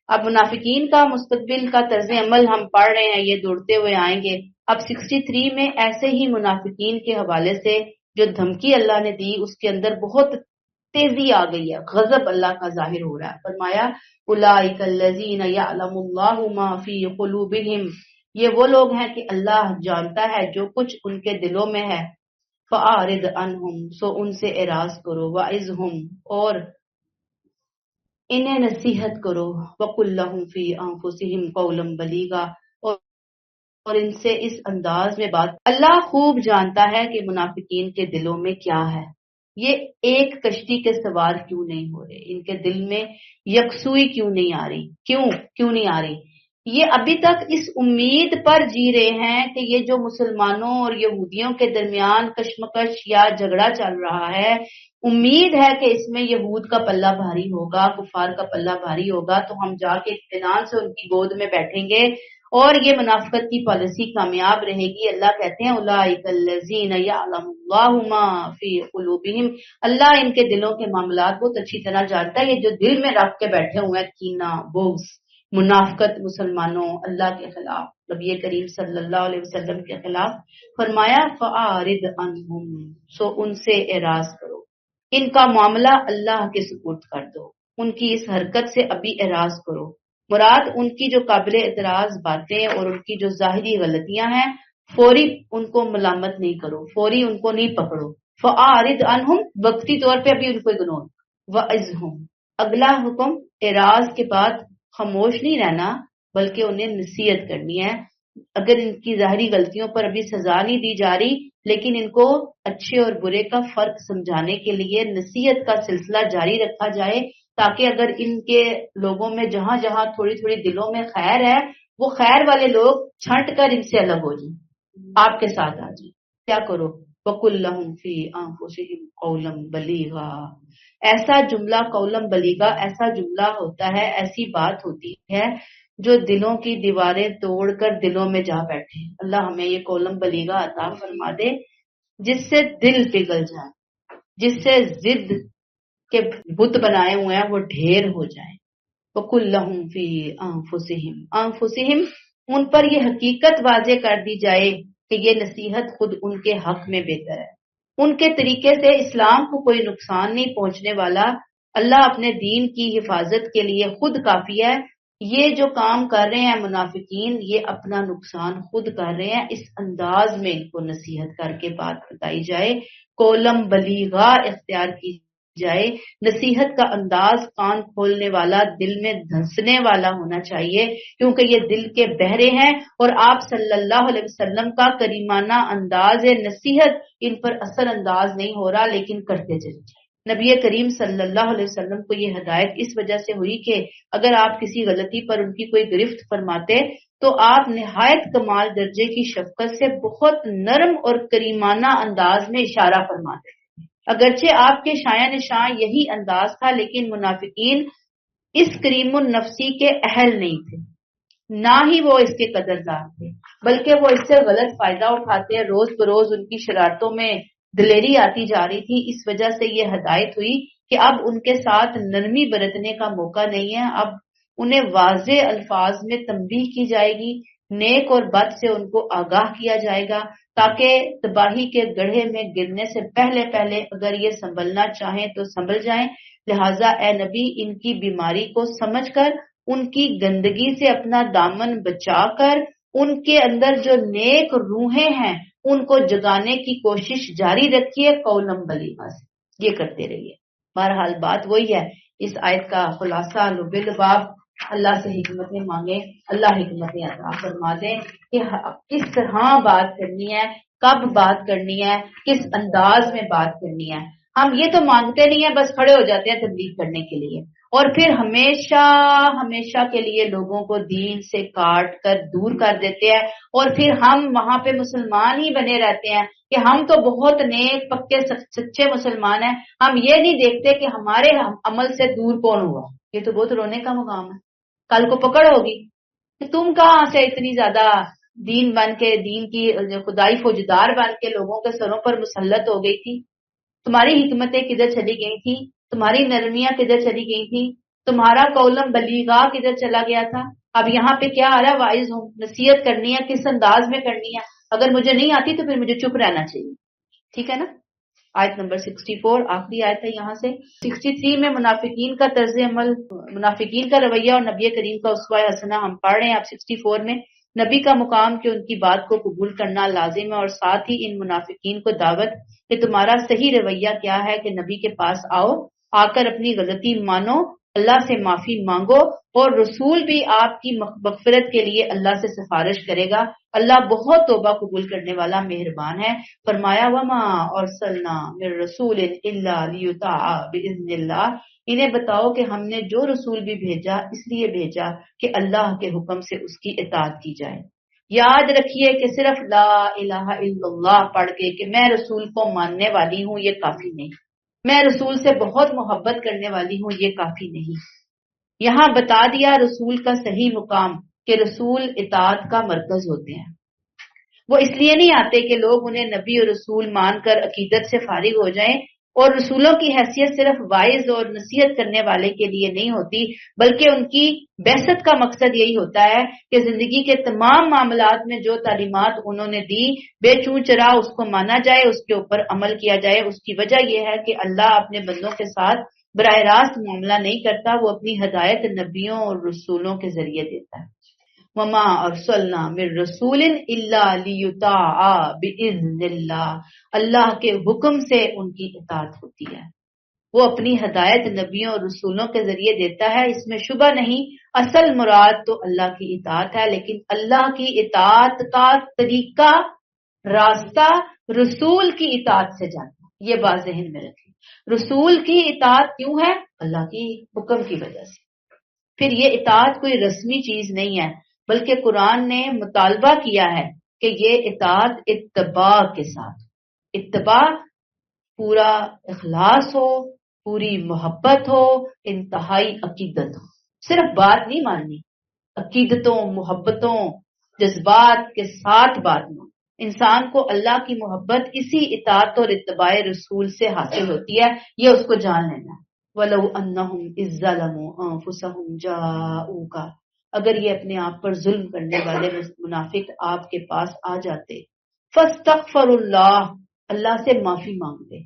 اب منافقین کا مستقبل کا طرز عمل ہم پڑھ رہے ہیں، یہ دوڑتے ہوئے آئیں گے۔ اب 63 میں ایسے ہی منافقین کے حوالے سے جو دھمکی اللہ نے دی اس کے اندر بہت تیزی آ گئی ہے، غضب اللہ کا ظاہر ہو رہا ہے۔ فرمایا اولئک الذین یعلم اللہ ما فی قلوبہم، یہ وہ لوگ ہیں کہ اللہ جانتا ہے جو کچھ ان کے دلوں میں ہے، فاعرض عنہم، سو ان سے اعراض کرو، وعظہم، اور انہیں نصیحت کرو، وقل لہم فی انفسہم قولا بلیغا، اور اور ان سے اس انداز میں بات. اللہ خوب جانتا ہے کہ منافقین کے دلوں میں کیا ہے. یہ ایک کشتی کے سوار کیوں نہیں ہو رہے, ان کے دل میں یکسوئی کیوں نہیں آ رہی, کیوں نہیں آ رہی. یہ ابھی تک اس امید پر جی رہے ہیں کہ یہ جو مسلمانوں اور یہودیوں کے درمیان کشمکش یا جھگڑا چل رہا ہے, امید ہے کہ اس میں یہود کا پلہ بھاری ہوگا, کفار کا پلہ بھاری ہوگا, تو ہم جا کے اطمینان سے ان کی گود میں بیٹھیں گے اور یہ منافقت کی پالیسی کامیاب رہے گی. اللہ کہتے ہیں اولئک الذین یعلم اللہ ما فی قلوبہم, اللہ ان کے دلوں کے معاملات بہت اچھی طرح جانتا ہے. یہ جو دل میں رکھ کے بیٹھے ہوئے ہیں کینہ, بغض, منافقت مسلمانوں اللہ کے خلاف, نبی کریم صلی اللہ علیہ وسلم کے خلاف, فرمایا فَأَعْرِضْ عَنْهُمْ, سو ان سے اعراض کرو, ان کا معاملہ اللہ کے سپرد کر دو, ان کی اس حرکت سے ابھی اعراض کرو. مراد ان کی جو قابل اعتراض باتیں اور ان کی جو ظاہری غلطیاں ہیں فوری ان کو ملامت نہیں کرو, فوری ان کو نہیں پکڑو. فَأَعْرِضْ عَنْهُمْ, وقتی طور پہ ابھی ان کو اگنور. وَعِظْهُمْ, اگلا حکم اعراض کے بعد خاموش نہیں رہنا بلکہ انہیں نصیحت کرنی ہے. اگر ان کی ظاہری غلطیوں پر ابھی سزا نہیں دی جا رہی لیکن ان کو اچھے اور برے کا فرق سمجھانے کے لیے نصیحت کا سلسلہ جاری رکھا جائے, تاکہ اگر ان کے لوگوں میں جہاں جہاں تھوڑی تھوڑی دلوں میں خیر ہے وہ خیر والے لوگ چھنٹ کر ان سے الگ ہو جائیں, آپ کے ساتھ آ جائیں. کیا کرو, وَقُلْ لَهُمْ فِي أَنفُسِهِمْ قَوْلًا بَلِيغًا, ایسا جملہ قولم بلیغا ایسا جملہ ہوتا ہے, ایسی بات ہوتی ہے جو دلوں کی دیواریں توڑ کر دلوں میں جا بیٹھے. اللہ ہمیں یہ قولم بلیغا عطا فرما دے جس سے دل پگھل جائے, جس سے ضد کے بت بنائے ہوئے ہیں وہ ڈھیر ہو جائیں. وَقُلْ لَهُمْ فِي أَنفُسِهِمْ, ان پر یہ حقیقت واضح کر دی جائے کہ یہ نصیحت خود ان کے حق میں بہتر ہے. ان کے طریقے سے اسلام کو کوئی نقصان نہیں پہنچنے والا. اللہ اپنے دین کی حفاظت کے لیے خود کافی ہے. یہ جو کام کر رہے ہیں منافقین, یہ اپنا نقصان خود کر رہے ہیں. اس انداز میں ان کو نصیحت کر کے بات بتائی جائے, قولم بلیغا اختیار کی جائے. نصیحت کا انداز کان کھولنے والا, دل میں دھنسنے والا ہونا چاہیے, کیونکہ یہ دل کے بہرے ہیں اور آپ صلی اللہ علیہ وسلم کا کریمانہ انداز نصیحت ان پر اثر انداز نہیں ہو رہا, لیکن کرتے چلے جائیں. نبی کریم صلی اللہ علیہ وسلم کو یہ ہدایت اس وجہ سے ہوئی کہ اگر آپ کسی غلطی پر ان کی کوئی گرفت فرماتے تو آپ نہایت کمال درجے کی شفقت سے بہت نرم اور کریمانہ انداز میں اشارہ فرماتے. اگرچہ آپ کے شایان نشان یہی انداز تھا, لیکن منافقین اس کریم النفسی کے اہل نہیں تھے, نہ ہی وہ اس کے قدردان تھے, بلکہ وہ اس سے غلط فائدہ اٹھاتے. روز بروز ان کی شرارتوں میں دلیری آتی جا رہی تھی. اس وجہ سے یہ ہدایت ہوئی کہ اب ان کے ساتھ نرمی برتنے کا موقع نہیں ہے. اب انہیں واضح الفاظ میں تنبیہ کی جائے گی, نیک اور بد سے ان کو آگاہ کیا جائے گا, تاکہ تباہی کے گڑھے میں گرنے سے پہلے اگر یہ سنبھلنا چاہیں تو سنبھل جائیں. لہٰذا اے نبی, ان کی بیماری کو سمجھ کر, ان کی گندگی سے اپنا دامن بچا کر, ان کے اندر جو نیک روحیں ہیں ان کو جگانے کی کوشش جاری رکھیے قولم بلیغا سے, یہ کرتے رہیے. بہرحال بات وہی ہے. اس آیت کا خلاصہ لباب اللہ سے حکمتیں مانگے, اللہ حکمتیں عطا فرما دیں کہ کس طرح بات کرنی ہے, کب بات کرنی ہے, کس انداز میں بات کرنی ہے. ہم یہ تو مانگتے نہیں ہیں, بس کھڑے ہو جاتے ہیں تبلیغ کرنے کے لیے, اور پھر ہمیشہ کے لیے لوگوں کو دین سے کاٹ کر دور کر دیتے ہیں, اور پھر ہم وہاں پہ مسلمان ہی بنے رہتے ہیں کہ ہم تو بہت نیک پکے سچے مسلمان ہیں. ہم یہ نہیں دیکھتے کہ ہمارے عمل سے دور کون ہوا. یہ تو بہت رونے کا مقام ہے. کل کو پکڑ ہوگی کہ تم کہاں سے اتنی زیادہ دین بن کے, دین کی خدائی فوجدار بن کے لوگوں کے سروں پر مسلط ہو گئی تھی. تمہاری حکمتیں کدھر چلی گئی تھی, تمہاری نرمیاں کدھر چلی گئی تھی, تمہارا قولم بلیغا کدھر چلا گیا تھا. اب یہاں پہ کیا آ رہا ہے, وائز ہوں, نصیحت کرنی ہے, کس انداز میں کرنی ہے. اگر مجھے نہیں آتی تو پھر مجھے چپ رہنا چاہیے. ٹھیک ہے نا. آیت نمبر 64 آخری آیت ہے. یہاں سے 63 میں منافقین کا طرز عمل, منافقین کا رویہ اور نبی کریم کا اسوہ حسنہ ہم پڑھ رہے ہیں. اب 64 میں نبی کا مقام کہ ان کی بات کو قبول کرنا لازم ہے, اور ساتھ ہی ان منافقین کو دعوت کہ تمہارا صحیح رویہ کیا ہے, کہ نبی کے پاس آؤ, آ کر اپنی غلطی مانو اللہ سے معافی مانگو، اور رسول بھی آپ کی مغفرت کے لیے اللہ سے سفارش کرے گا۔ اللہ بہت توبہ قبول کرنے والا مہربان ہے۔ فرمایا وما ارسلنا من رسول الا لیطاع باذن اللہ، انہیں بتاؤ کہ ہم نے جو رسول بھی بھیجا اس لیے بھیجا کہ اللہ کے حکم سے اس کی اطاعت کی جائے۔ یاد رکھیے کہ صرف لا الہ الا اللہ پڑھ کے کہ میں رسول کو ماننے والی ہوں یہ کافی نہیں، میں رسول سے بہت محبت کرنے والی ہوں یہ کافی نہیں۔ یہاں بتا دیا رسول کا صحیح مقام کہ رسول اطاعت کا مرکز ہوتے ہیں۔ وہ اس لیے نہیں آتے کہ لوگ انہیں نبی اور رسول مان کر عقیدت سے فارغ ہو جائیں، اور رسولوں کی حیثیت صرف واعظ اور نصیحت کرنے والے کے لیے نہیں ہوتی، بلکہ ان کی بعثت کا مقصد یہی ہوتا ہے کہ زندگی کے تمام معاملات میں جو تعلیمات انہوں نے دی بے چوں چرا اس کو مانا جائے، اس کے اوپر عمل کیا جائے۔ اس کی وجہ یہ ہے کہ اللہ اپنے بندوں کے ساتھ براہ راست معاملہ نہیں کرتا، وہ اپنی ہدایت نبیوں اور رسولوں کے ذریعے دیتا ہے۔ وما ارسلنا من رسول الا لیطاع باذن اللہ، اللہ کے حکم سے ان کی اطاعت ہوتی ہے، وہ اپنی ہدایت نبیوں اور رسولوں کے ذریعے دیتا ہے، اس میں شبہ نہیں۔ اصل مراد تو اللہ کی اطاعت ہے، لیکن اللہ کی اطاعت کا طریقہ، راستہ رسول کی اطاعت سے جانا، یہ بات ذہن میں رکھیں۔ رسول کی اطاعت کیوں ہے؟ اللہ کی حکم کی وجہ سے۔ پھر یہ اطاعت کوئی رسمی چیز نہیں ہے، بلکہ قرآن نے مطالبہ کیا ہے کہ یہ اطاعت اتباع کے ساتھ، اتباع پورا اخلاص ہو، پوری محبت ہو، انتہائی عقیدت ہو، صرف بات نہیں ماننی، عقیدتوں، محبتوں، جذبات کے ساتھ بات مانو۔ انسان کو اللہ کی محبت اسی اطاعت اور اتباع رسول سے حاصل ہوتی ہے، یہ اس کو جان لینا ہے۔ وَلَوْ أَنَّهُمْ إِذ ظَّلَمُوا أَنفُسَهُمْ جَاءُوكَ، اگر یہ اپنے آپ پر ظلم کرنے والے منافق آپ کے پاس آ جاتے، فَاسْتَغْفَرُوا اللَّهَ، اللہ سے معافی مانگتے،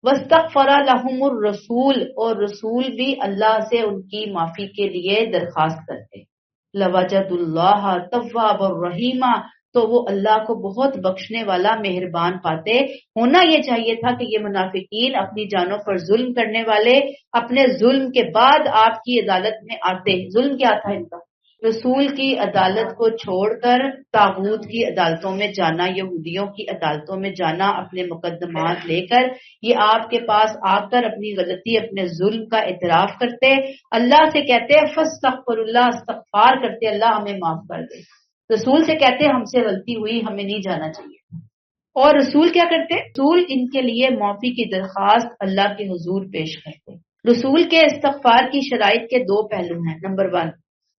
وَاسْتَغْفَرَ لَهُمُ الرَّسُولُ، اور رسول بھی اللہ سے ان کی معافی کے لیے درخواست کرتے، لَوَجَدُوا اللَّهَ تَوَّابًا رَحِيمًا، تو وہ اللہ کو بہت بخشنے والا مہربان پاتے۔ ہونا یہ چاہیے تھا کہ یہ منافقین اپنی جانوں پر ظلم کرنے والے اپنے ظلم کے بعد آپ کی عدالت میں آتے۔ ظلم کیا تھا ان کا؟ رسول کی عدالت کو چھوڑ کر طاغوت کی عدالتوں میں جانا، یہودیوں کی عدالتوں میں جانا، اپنے مقدمات لے کر یہ آپ کے پاس آ کر اپنی غلطی، اپنے ظلم کا اعتراف کرتے، اللہ سے کہتے فاستغفر اللہ، استغفار کرتے اللہ ہمیں معاف کر دے۔ رسول سے کہتے ہم سے غلطی ہوئی، ہمیں نہیں جانا چاہیے۔ اور رسول کیا کرتے؟ رسول ان کے لیے معافی کی درخواست اللہ کے حضور پیش کرتے۔ رسول کے استغفار کی شرائط کے دو پہلو ہیں۔ نمبر 1،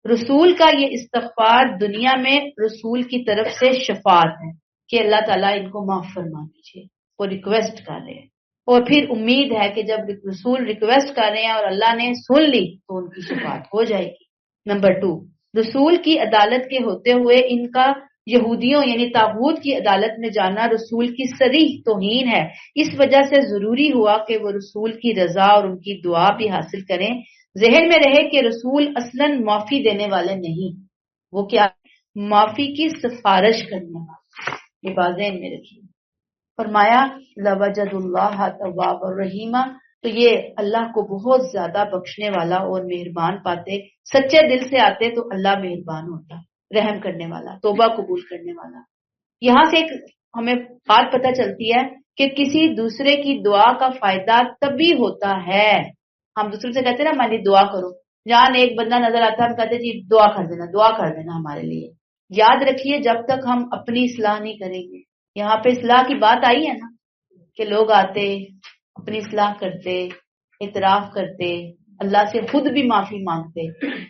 رسول کا یہ استغفار دنیا میں رسول کی طرف سے شفاعت ہے کہ اللہ تعالیٰ ان کو معاف فرما دیجیے، وہ ریکویسٹ کر رہے ہیں، اور پھر امید ہے کہ جب رسول ریکویسٹ کر رہے ہیں اور اللہ نے سن لی تو ان کی شفاعت ہو جائے گی۔ نمبر 2، رسول کی عدالت کے ہوتے ہوئے ان کا یہودیوں یعنی طاغوت کی عدالت میں جانا رسول کی صریح توہین ہے، اس وجہ سے ضروری ہوا کہ وہ رسول کی رضا اور ان کی دعا بھی حاصل کریں۔ ذہن میں رہے کہ رسول اصلاً معافی دینے والے نہیں، وہ کیا؟ معافی کی سفارش کرنے والے، یہ بات ذہن میں رکھیے۔ فرمایا لَوَجَدُ اللَّهَ تَوَّابًا رَحِيمًا، تو یہ اللہ کو بہت زیادہ بخشنے والا اور مہربان پاتے، سچے دل سے آتے تو اللہ مہربان ہوتا، رحم کرنے والا، توبہ قبول کرنے والا۔ یہاں سے ایک ہمیں بات پتہ چلتی ہے کہ کسی دوسرے کی دعا کا فائدہ تبھی ہوتا ہے، ہم دوسرے سے کہتے ہیں نا ہماری دعا کرو، جہاں ایک بندہ نظر آتا ہے ہم کہتے ہیں جی دعا کر دینا، دعا کر دینا ہمارے لیے۔ یاد رکھیے جب تک ہم اپنی اصلاح نہیں کریں گے، یہاں پہ اصلاح کی بات آئی ہے نا کہ لوگ آتے اپنی اصلاح کرتے، اعتراف کرتے، اللہ سے خود بھی معافی مانگتے،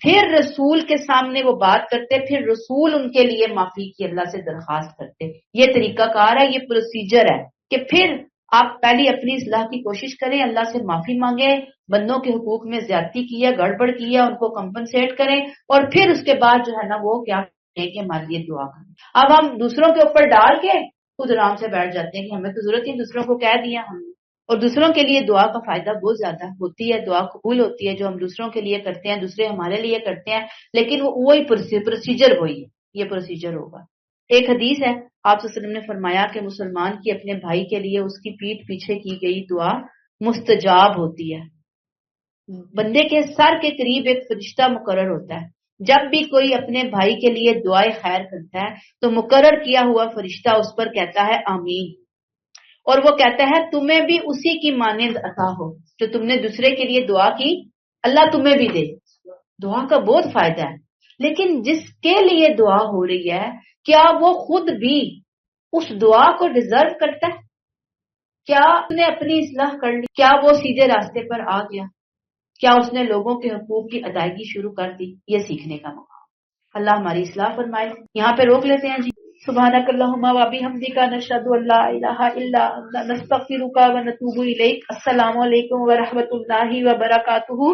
پھر رسول کے سامنے وہ بات کرتے، پھر رسول ان کے لیے معافی کی اللہ سے درخواست کرتے۔ یہ طریقہ کار ہے، یہ پروسیجر ہے کہ پھر آپ پہلی اپنی اصلاح کی کوشش کریں، اللہ سے معافی مانگیں، بندوں کے حقوق میں زیادتی کی ہے، گڑبڑ کی ہے، ان کو کمپنسیٹ کریں، اور پھر اس کے بعد جو ہے نا وہ کیا کریں کہ ہمارے لیے دعا کریں۔ اب ہم دوسروں کے اوپر ڈال کے خود آرام سے بیٹھ جاتے ہیں کہ ہمیں تو ضرورت نہیں، دوسروں کو کہہ دیا ہم نے، اور دوسروں کے لیے دعا کا فائدہ بہت زیادہ ہوتی ہے، دعا قبول ہوتی ہے جو ہم دوسروں کے لیے کرتے ہیں، دوسرے ہمارے لیے کرتے ہیں، لیکن وہی پروسیجر وہی ہے، یہ پروسیجر ہوگا۔ ایک حدیث ہے آپ صلی اللہ علیہ وسلم نے فرمایا کہ مسلمان کی اپنے بھائی کے لیے اس کی پیٹھ پیچھے کی گئی دعا مستجاب ہوتی ہے۔ بندے کے سر کے قریب ایک فرشتہ مقرر ہوتا ہے. جب بھی کوئی اپنے بھائی کے لیے دعائے خیر کرتا ہے تو مقرر کیا ہوا فرشتہ اس پر کہتا ہے آمین، اور وہ کہتا ہے تمہیں بھی اسی کی مانند عطا ہو جو تم نے دوسرے کے لیے دعا کی، اللہ تمہیں بھی دے. دعا کا بہت فائدہ ہے، لیکن جس کے لیے دعا ہو رہی ہے کیا وہ خود بھی اس دعا کو ڈیزرو کرتا ہے؟ کیا اس نے اپنی اصلاح کر لی؟ کیا وہ سیدھے راستے پر آ گیا؟ کیا اس نے لوگوں کے حقوق کی ادائیگی شروع کر دی؟ یہ سیکھنے کا موقع. اللہ ہماری اصلاح فرمائے. یہاں پہ روک لیتے ہیں جی. سبحانک اللہم و بحمدک نشہد ان لا الہ الا انت نستغفرک و نتوب الیک. السلام علیکم و رحمۃ اللہ وبرکاتہ.